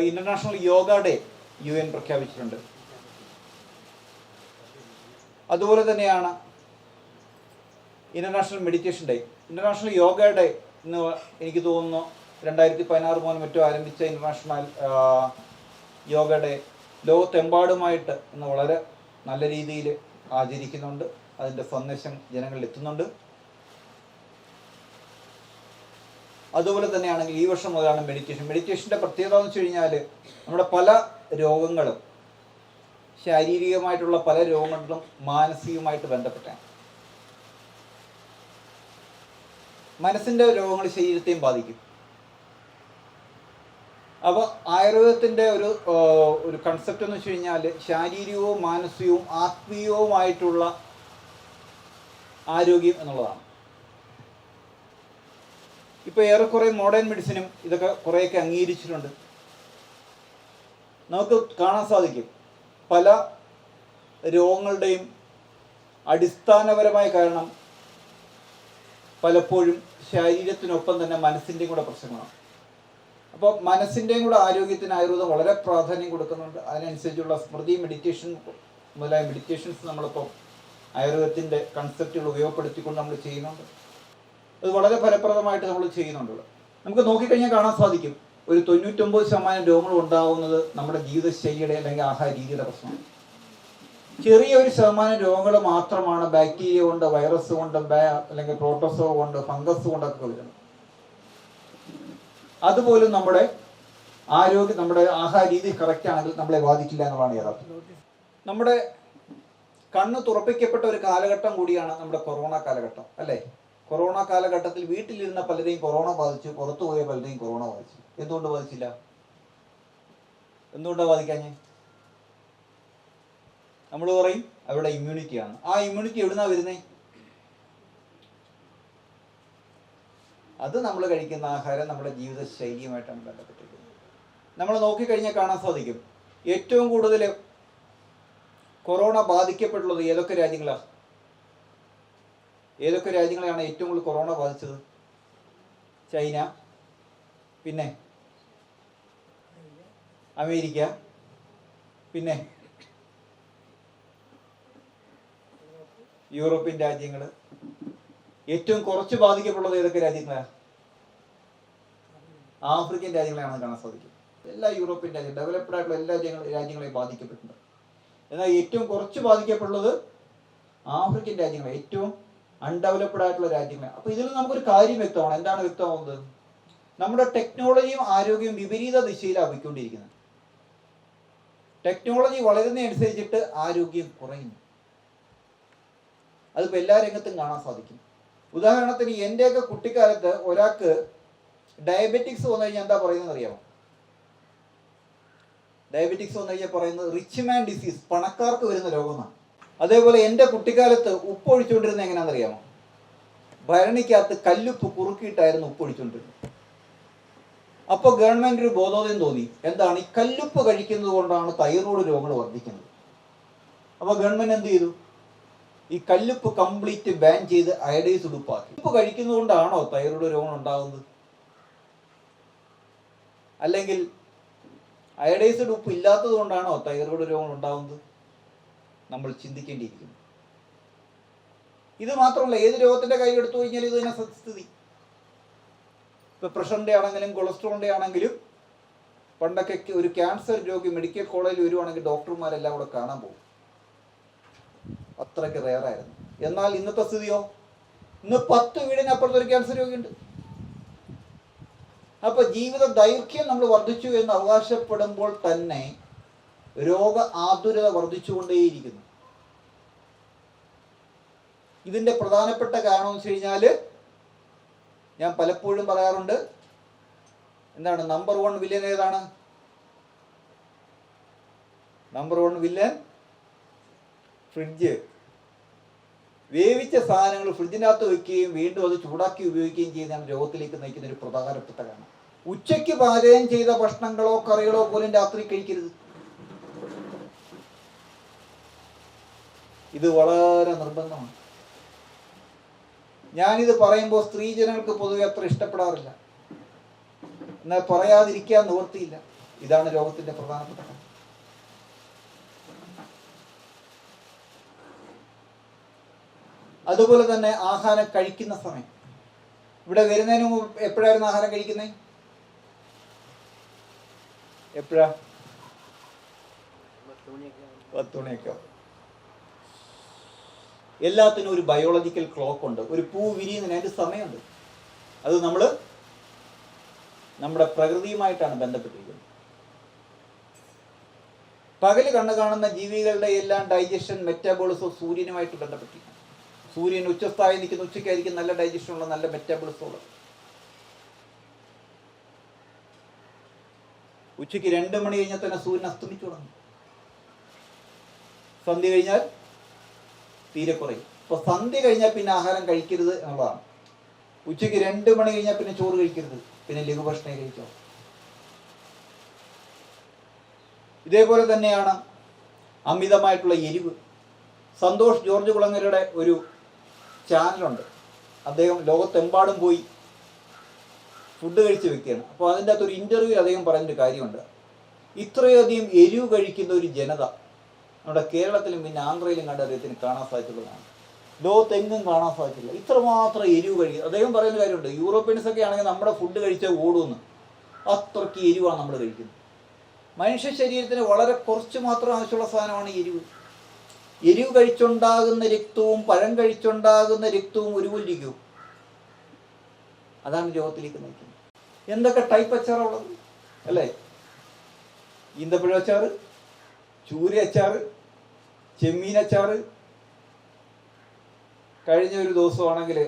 International yoga day UN പ്രഖ്യാപിച്ചിട്ടുണ്ട്. അതുപോലെ തന്നെയാണ് international meditation day. International yoga day എന്ന് എനിക്ക് തോന്നുന്നു 2016 മുതൽ മറ്റോ ആരംഭിച്ച ഇന്റർനാഷണൽ യോഗ ഡേ ലോകത്തെമ്പാടുമായിട്ട് ഇന്ന് വളരെ നല്ല രീതിയിൽ ആചരിക്കുന്നുണ്ട്. അതിൻ്റെ സന്ദേശം ജനങ്ങളിൽ എത്തുന്നുണ്ട്. അതുപോലെ തന്നെയാണെങ്കിൽ ഈ വർഷം മുതലാണ് മെഡിറ്റേഷൻ്റെ പ്രത്യേകത എന്ന് വെച്ച് കഴിഞ്ഞാൽ നമ്മുടെ പല രോഗങ്ങളും, ശാരീരികമായിട്ടുള്ള പല രോഗങ്ങളും മാനസികമായിട്ട് ബന്ധപ്പെട്ടാണ്. മനസ്സിൻ്റെ രോഗങ്ങൾ ശരീരത്തെയും ബാധിക്കും. അപ്പോൾ ആയുർവേദത്തിൻ്റെ ഒരു കൺസെപ്റ്റ് എന്ന് വെച്ച് കഴിഞ്ഞാൽ ശാരീരികവും മാനസികവും ആത്മീയവുമായിട്ടുള്ള ആരോഗ്യം എന്നുള്ളതാണ്. ഇപ്പോൾ ഏറെക്കുറെ മോഡേൺ മെഡിസിനും ഇതൊക്കെ കുറേയൊക്കെ അംഗീകരിച്ചിട്ടുണ്ട്. നമുക്ക് കാണാൻ സാധിക്കും പല രോഗങ്ങളുടെയും അടിസ്ഥാനപരമായ കാരണം പലപ്പോഴും ശരീരത്തിനൊപ്പം തന്നെ മനസ്സിൻ്റെയും കൂടെ പ്രശ്നങ്ങളാണ്. അപ്പോൾ മനസ്സിൻ്റെയും കൂടെ ആരോഗ്യത്തിന് ആയുർവേദം വളരെ പ്രാധാന്യം കൊടുക്കുന്നുണ്ട്. അതിനനുസരിച്ചുള്ള സ്മൃതി മെഡിറ്റേഷൻ മുതലായ മെഡിറ്റേഷൻസ് നമ്മളിപ്പോൾ ആയുർവേദത്തിൻ്റെ കൺസെപ്റ്റുകൾ ഉപയോഗപ്പെടുത്തിക്കൊണ്ട് നമ്മൾ ചെയ്യുന്നുണ്ട്. അത് വളരെ ഫലപ്രദമായിട്ട് നമ്മൾ ചെയ്യുന്നുണ്ട്. നമുക്ക് നോക്കിക്കഴിഞ്ഞാൽ കാണാൻ സാധിക്കും ഒരു 99% രോഗങ്ങൾ ഉണ്ടാകുന്നത് നമ്മുടെ ജീവിതശൈലിയുടെ അല്ലെങ്കിൽ ആഹാര രീതിയുടെ പ്രശ്നമാണ്. ചെറിയൊരു ശതമാനം രോഗങ്ങൾ മാത്രമാണ് ബാക്ടീരിയ കൊണ്ട്, വൈറസ് കൊണ്ട്, അല്ലെങ്കിൽ പ്രോട്ടോസോ കൊണ്ട്, ഫംഗസ് കൊണ്ടൊക്കെ വരുന്നത്. അതുപോലും നമ്മുടെ ആഹാര രീതി കറക്റ്റ് ആണെങ്കിൽ നമ്മളെ ബാധിക്കില്ല എന്നുള്ളതാണ് യഥാർത്ഥം. നമ്മുടെ കണ്ണ് തുറപ്പിക്കപ്പെട്ട ഒരു കാലഘട്ടം കൂടിയാണ് നമ്മുടെ കൊറോണ കാലഘട്ടം, അല്ലേ? കൊറോണ കാലഘട്ടത്തിൽ വീട്ടിലിരുന്ന പലരെയും കൊറോണ ബാധിച്ചു, പുറത്തു പോയ പലരെയും കൊറോണ ബാധിച്ചു. എന്തുകൊണ്ട് ബാധിച്ചില്ല? എന്തുകൊണ്ടാണ് ബാധിക്കാഞ്ഞ്? നമ്മൾ പറയും അവരുടെ ഇമ്മ്യൂണിറ്റിയാണ്. ആ ഇമ്മ്യൂണിറ്റി എവിടുന്നാണ് വരുന്നത്? അത് നമ്മൾ കഴിക്കുന്ന ആഹാരം നമ്മുടെ ജീവിതശൈലിയുമായിട്ടാണ് ബന്ധപ്പെട്ടിരിക്കുന്നത്. നമ്മൾ നോക്കിക്കഴിഞ്ഞാൽ കാണാൻ സാധിക്കും ഏറ്റവും കൂടുതൽ കൊറോണ ബാധിക്കപ്പെട്ടുള്ളത് ഏതൊക്കെ രാജ്യങ്ങളാണ്? ഏതൊക്കെ രാജ്യങ്ങളെയാണ് ഏറ്റവും കൂടുതൽ കൊറോണ ബാധിച്ചത്? ചൈന, പിന്നെ അമേരിക്ക, പിന്നെ യൂറോപ്യൻ രാജ്യങ്ങൾ. ഏറ്റവും കുറച്ച് ബാധിക്കപ്പെടുന്നത് ഏതൊക്കെ രാജ്യങ്ങളാണ്? ആഫ്രിക്കൻ രാജ്യങ്ങളെയാണെന്ന് കാണാൻ സാധിക്കും. എല്ലാ യൂറോപ്യൻ രാജ്യം, ഡെവലപ്ഡ് ആയിട്ടുള്ള എല്ലാ രാജ്യങ്ങളെയും ബാധിക്കപ്പെട്ടിട്ടുണ്ട്. എന്നാൽ ഏറ്റവും കുറച്ച് ബാധിക്കപ്പെടുന്നത് ആഫ്രിക്കൻ രാജ്യങ്ങൾ, ഏറ്റവും അൺഡെവലപ്ഡ് ആയിട്ടുള്ള രാജ്യങ്ങളാണ്. അപ്പോൾ ഇതിൽ നമുക്കൊരു കാര്യം വ്യക്തമാണ്. എന്താണ് വ്യക്തമാവുന്നത്? നമ്മുടെ ടെക്നോളജിയും ആരോഗ്യവും വിപരീത ദിശയിലാണ് പോയിക്കൊണ്ടിരിക്കുന്നത്. ടെക്നോളജി വളരുന്നതനുസരിച്ചിട്ട് ആരോഗ്യം കുറയുന്നു. അതിപ്പോൾ എല്ലാ രംഗത്തും കാണാൻ സാധിക്കും. ഉദാഹരണത്തിന് എൻ്റെയൊക്കെ കുട്ടിക്കാലത്ത് ഒരാൾക്ക് ഡയബറ്റിക്സ് വന്നു കഴിഞ്ഞാൽ എന്താ പറയുന്നത് അറിയാമോ? ഡയബറ്റിക്സ് വന്നു കഴിഞ്ഞാൽ പറയുന്നത് റിച്ച് മാൻ ഡിസീസ്, പണക്കാർക്ക് വരുന്ന രോഗമാണ്. അതേപോലെ എൻ്റെ കുട്ടിക്കാലത്ത് ഉപ്പ് ഒഴിച്ചുകൊണ്ടിരുന്നത് എങ്ങനെയാണെന്ന് അറിയാമോ? ഭരണിക്കകത്ത് കല്ലുപ്പ് കുറുക്കിയിട്ടായിരുന്നു ഉപ്പ് ഒഴിച്ചുകൊണ്ടിരുന്നത്. അപ്പോൾ ഗവൺമെൻറ് ഒരു ബോധോദയം തോന്നി. എന്താണ്? ഈ കല്ലുപ്പ് കഴിക്കുന്നത് കൊണ്ടാണ് തൈറോയ്ഡ് രോഗങ്ങൾ വർദ്ധിക്കുന്നത്. അപ്പോൾ ഗവൺമെൻറ് എന്ത് ചെയ്തു? ഈ കല്ലുപ്പ് കംപ്ലീറ്റ് ബാൻ ചെയ്ത് അയഡൈസ് ഉടുപ്പാക്കി. ഉപ്പ് കഴിക്കുന്നത് കൊണ്ടാണോ തൈറോയ്ഡ് രോഗങ്ങൾ ഉണ്ടാകുന്നത്? അല്ലെങ്കിൽ അയഡൈസ്ഡ് ഉപ്പ് ഇല്ലാത്തത് കൊണ്ടാണോ തൈറോയ്ഡ് രോഗങ്ങൾ ഉണ്ടാകുന്നത്? നമ്മൾ ചിന്തിക്കേണ്ടിയിരിക്കുന്നു. ഇത് മാത്രമല്ല, ഏത് രോഗത്തിൻ്റെ കാര്യം എടുത്തു കഴിഞ്ഞാൽ ഇത് തന്നെ സ്ഥിതി. ഇപ്പോൾ പ്രഷറിൻ്റെ ആണെങ്കിലും കൊളസ്ട്രോളിൻ്റെ ആണെങ്കിലും പണ്ടൊക്കെ ഒരു ക്യാൻസർ രോഗി മെഡിക്കൽ കോളേജിൽ വരുവാണെങ്കിൽ ഡോക്ടർമാരെല്ലാം കൂടെ കാണാൻ പോകും. അത്രയ്ക്ക് റെയറായിരുന്നു. എന്നാൽ ഇന്നത്തെ സ്ഥിതിയോ? ഇന്ന് 10 വീടിനപ്പുറത്ത് ഒരു ക്യാൻസർ രോഗിയുണ്ട്. അപ്പോൾ ജീവിത ദൈർഘ്യം നമ്മൾ വർദ്ധിച്ചു എന്ന് അവകാശപ്പെടുമ്പോൾ തന്നെ രോഗ ആതുരത വർദ്ധിച്ചുകൊണ്ടേയിരിക്കുന്നു. ഇതിൻ്റെ പ്രധാനപ്പെട്ട കാരണം എന്ന് വെച്ച് കഴിഞ്ഞാൽ ഞാൻ പലപ്പോഴും പറയാറുണ്ട്, എന്താണ് നമ്പർ 1 വില്ലൻ ഏതാണ്? Number 1 villain fridge. വേവിച്ച സാധനങ്ങൾ ഫ്രിഡ്ജിനകത്ത് വയ്ക്കുകയും വീണ്ടും അത് ചൂടാക്കി ഉപയോഗിക്കുകയും ചെയ്യുന്നതാണ് രോഗത്തിലേക്ക് നയിക്കുന്ന ഒരു പ്രധാനപ്പെട്ട കാരണം. ഉച്ചയ്ക്ക് പാചകം ചെയ്ത ഭക്ഷണങ്ങളോ കറികളോ പോലും രാത്രി കഴിക്കരുത്. ഇത് വളരെ നിർബന്ധമാണ്. ഞാനിത് പറയുമ്പോൾ സ്ത്രീജനങ്ങൾക്ക് പൊതുവെ അത്ര ഇഷ്ടപ്പെടാറില്ല. എന്നാൽ പറയാതിരിക്കാൻ നിവൃത്തിയില്ല. ഇതാണ് രോഗത്തിന്റെ പ്രധാനപ്പെട്ട കാര്യം. അതുപോലെ തന്നെ ആഹാരം കഴിക്കുന്ന സമയം. ഇവിടെ വരുന്നതിന് മുമ്പ് എപ്പോഴായിരുന്നു ആഹാരം കഴിക്കുന്നത്? എപ്പോഴാ? 10 മണിയൊക്കെ. എല്ലാത്തിനും ഒരു ബയോളജിക്കൽ ക്ലോക്ക് ഉണ്ട്. ഒരു പൂ വിരിയുന്നതിന് അതിന്റെ സമയമുണ്ട്. അത് നമ്മൾ നമ്മുടെ പ്രകൃതിയുമായിട്ടാണ് ബന്ധപ്പെട്ടിരിക്കുന്നത്. പകല് കണ്ണു കാണുന്ന ജീവികളുടെ എല്ലാം ഡൈജഷൻ മെറ്റാബോളിസം സൂര്യനുമായിട്ട് ബന്ധപ്പെട്ടിരിക്കുന്നു. സൂര്യൻ ഉച്ചസ്ഥായി നിൽക്കുന്ന ഉച്ചയ്ക്കായിരിക്കും നല്ല ഡൈജഷൻ ഉള്ള, നല്ല മെറ്റാബോളിസം ഉള്ളത്. ഉച്ചയ്ക്ക് 2 മണി കഴിഞ്ഞാൽ തന്നെ സൂര്യൻ അസ്തമിച്ചു തുടങ്ങും. സന്ധ്യ കഴിഞ്ഞാൽ തീരെ കുറയും. അപ്പൊ സന്ധ്യ കഴിഞ്ഞാൽ പിന്നെ ആഹാരം കഴിക്കരുത് എന്നുള്ളതാണ്. ഉച്ചയ്ക്ക് 2 മണി കഴിഞ്ഞാൽ പിന്നെ ചോറ് കഴിക്കരുത്, പിന്നെ ലഘുഭക്ഷണം കഴിച്ചോ. ഇതേപോലെ തന്നെയാണ് അമിതമായിട്ടുള്ള എരിവ്. സന്തോഷ് ജോർജ് കുളങ്ങരയുടെ ഒരു ചാനലുണ്ട്. അദ്ദേഹം ലോകത്തെമ്പാടും പോയി ഫുഡ് കഴിച്ച് വെക്കുകയാണ്. അപ്പോൾ അതിൻ്റെ അകത്തൊരു ഇൻ്റർവ്യൂവിൽ അദ്ദേഹം പറഞ്ഞൊരു കാര്യമുണ്ട്. ഇത്രയധികം എരിവ് കഴിക്കുന്ന ഒരു ജനത നമ്മുടെ കേരളത്തിലും പിന്നെ ആന്ധ്രയിലും കണ്ട അദ്ദേഹത്തിന് കാണാൻ സാധിച്ചുള്ളതാണ്. ലോകത്തെങ്ങും കാണാൻ സാധിച്ചില്ല ഇത്രമാത്രം എരിവ് കഴിക്കുക. അദ്ദേഹം പറയുന്ന കാര്യമുണ്ട്, യൂറോപ്യൻസൊക്കെ ആണെങ്കിൽ നമ്മുടെ ഫുഡ് കഴിച്ചാൽ ഓടുമെന്ന്. അത്രയ്ക്ക് എരിവാണ് നമ്മൾ കഴിക്കുന്നത്. മനുഷ്യ ശരീരത്തിന് വളരെ കുറച്ച് മാത്രം ആവശ്യമുള്ള സാധനമാണ് എരിവ്. എരിവ് കഴിച്ചുണ്ടാകുന്ന രക്തവും പഴം കഴിച്ചുണ്ടാകുന്ന രക്തവും ഒരുപോലിരിക്കും. അതാണ് രോഗത്തിലേക്ക് നയിക്കുന്നത്. എന്തൊക്കെ ടൈപ്പ് അച്ചാറുള്ളത് അല്ലേ? ഈന്തപ്പഴ അച്ചാറ്, ചൂര അച്ചാറ്, ചെമ്മീൻ അച്ചാറ്. കഴിഞ്ഞ ഒരു ദിവസമാണെങ്കിൽ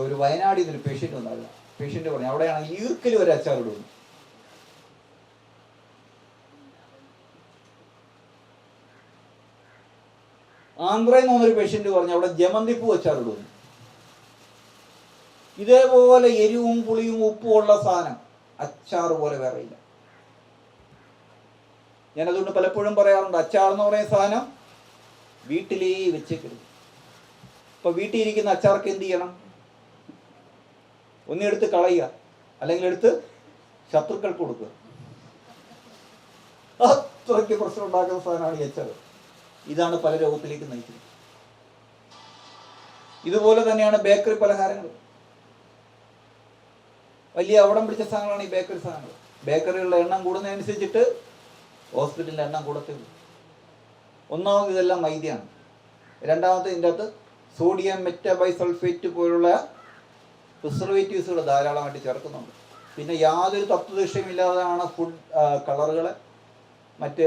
ഒരു വയനാടിൽ നിന്നൊരു പേഷ്യൻ്റ് വന്നായിരുന്നു. പേഷ്യൻ്റ് പറഞ്ഞു അവിടെയാണെങ്കിൽ ഈർക്കൽ വരെ അച്ചാർ ഇടുന്നു. ആന്ധ്രയിൽ നിന്നൊരു പേഷ്യൻ്റ് പറഞ്ഞു അവിടെ ജമന്തിപ്പൂ അച്ചാർ ഇടുന്നു. ഇതേപോലെ എരിവും പുളിയും ഉപ്പും ഉള്ള സാധനം അച്ചാർ പോലെ വേറെ ഇല്ല. ഞാനതുകൊണ്ട് പലപ്പോഴും പറയാറുണ്ട്, അച്ചാർ എന്ന് പറയുന്ന സാധനം വീട്ടിലേ വെച്ചേക്കരുത്. ഇപ്പൊ വീട്ടിൽ ഇരിക്കുന്ന അച്ചാർക്ക് എന്ത് ചെയ്യണം? ഒന്നെടുത്ത് കളയുക, അല്ലെങ്കിൽ എടുത്ത് ശത്രുക്കൾക്ക് കൊടുക്കുക. അത്രയ്ക്ക് പ്രശ്നം ഉണ്ടാക്കുന്ന സാധനമാണ് ഈ അച്ചാർ. ഇതാണ് പല രോഗത്തിലേക്ക് നയിക്കുന്നത്. ഇതുപോലെ തന്നെയാണ് ബേക്കറി പലഹാരങ്ങൾ. വലിയ അവിടം പിടിച്ച സാധനങ്ങളാണ് ഈ ബേക്കറി സാധനങ്ങൾ. ബേക്കറികളുടെ എണ്ണം കൂടുന്നതനുസരിച്ചിട്ട് ഹോസ്പിറ്റലിൻ്റെ എണ്ണം കൂടത്തേ ഉള്ളൂ. ഒന്നാമത് ഇതെല്ലാം മൈദയാണ്. രണ്ടാമത് ഇതിൻ്റെ അകത്ത് സോഡിയം മെറ്റാബൈസൾഫേറ്റ് പോലുള്ള പ്രിസർവേറ്റീവ്സുകൾ ധാരാളമായിട്ട് ചേർക്കുന്നുണ്ട്. പിന്നെ യാതൊരു തത്വദൃശ്യമില്ലാതെയാണ് ഫുഡ് കളറുകൾ മറ്റ്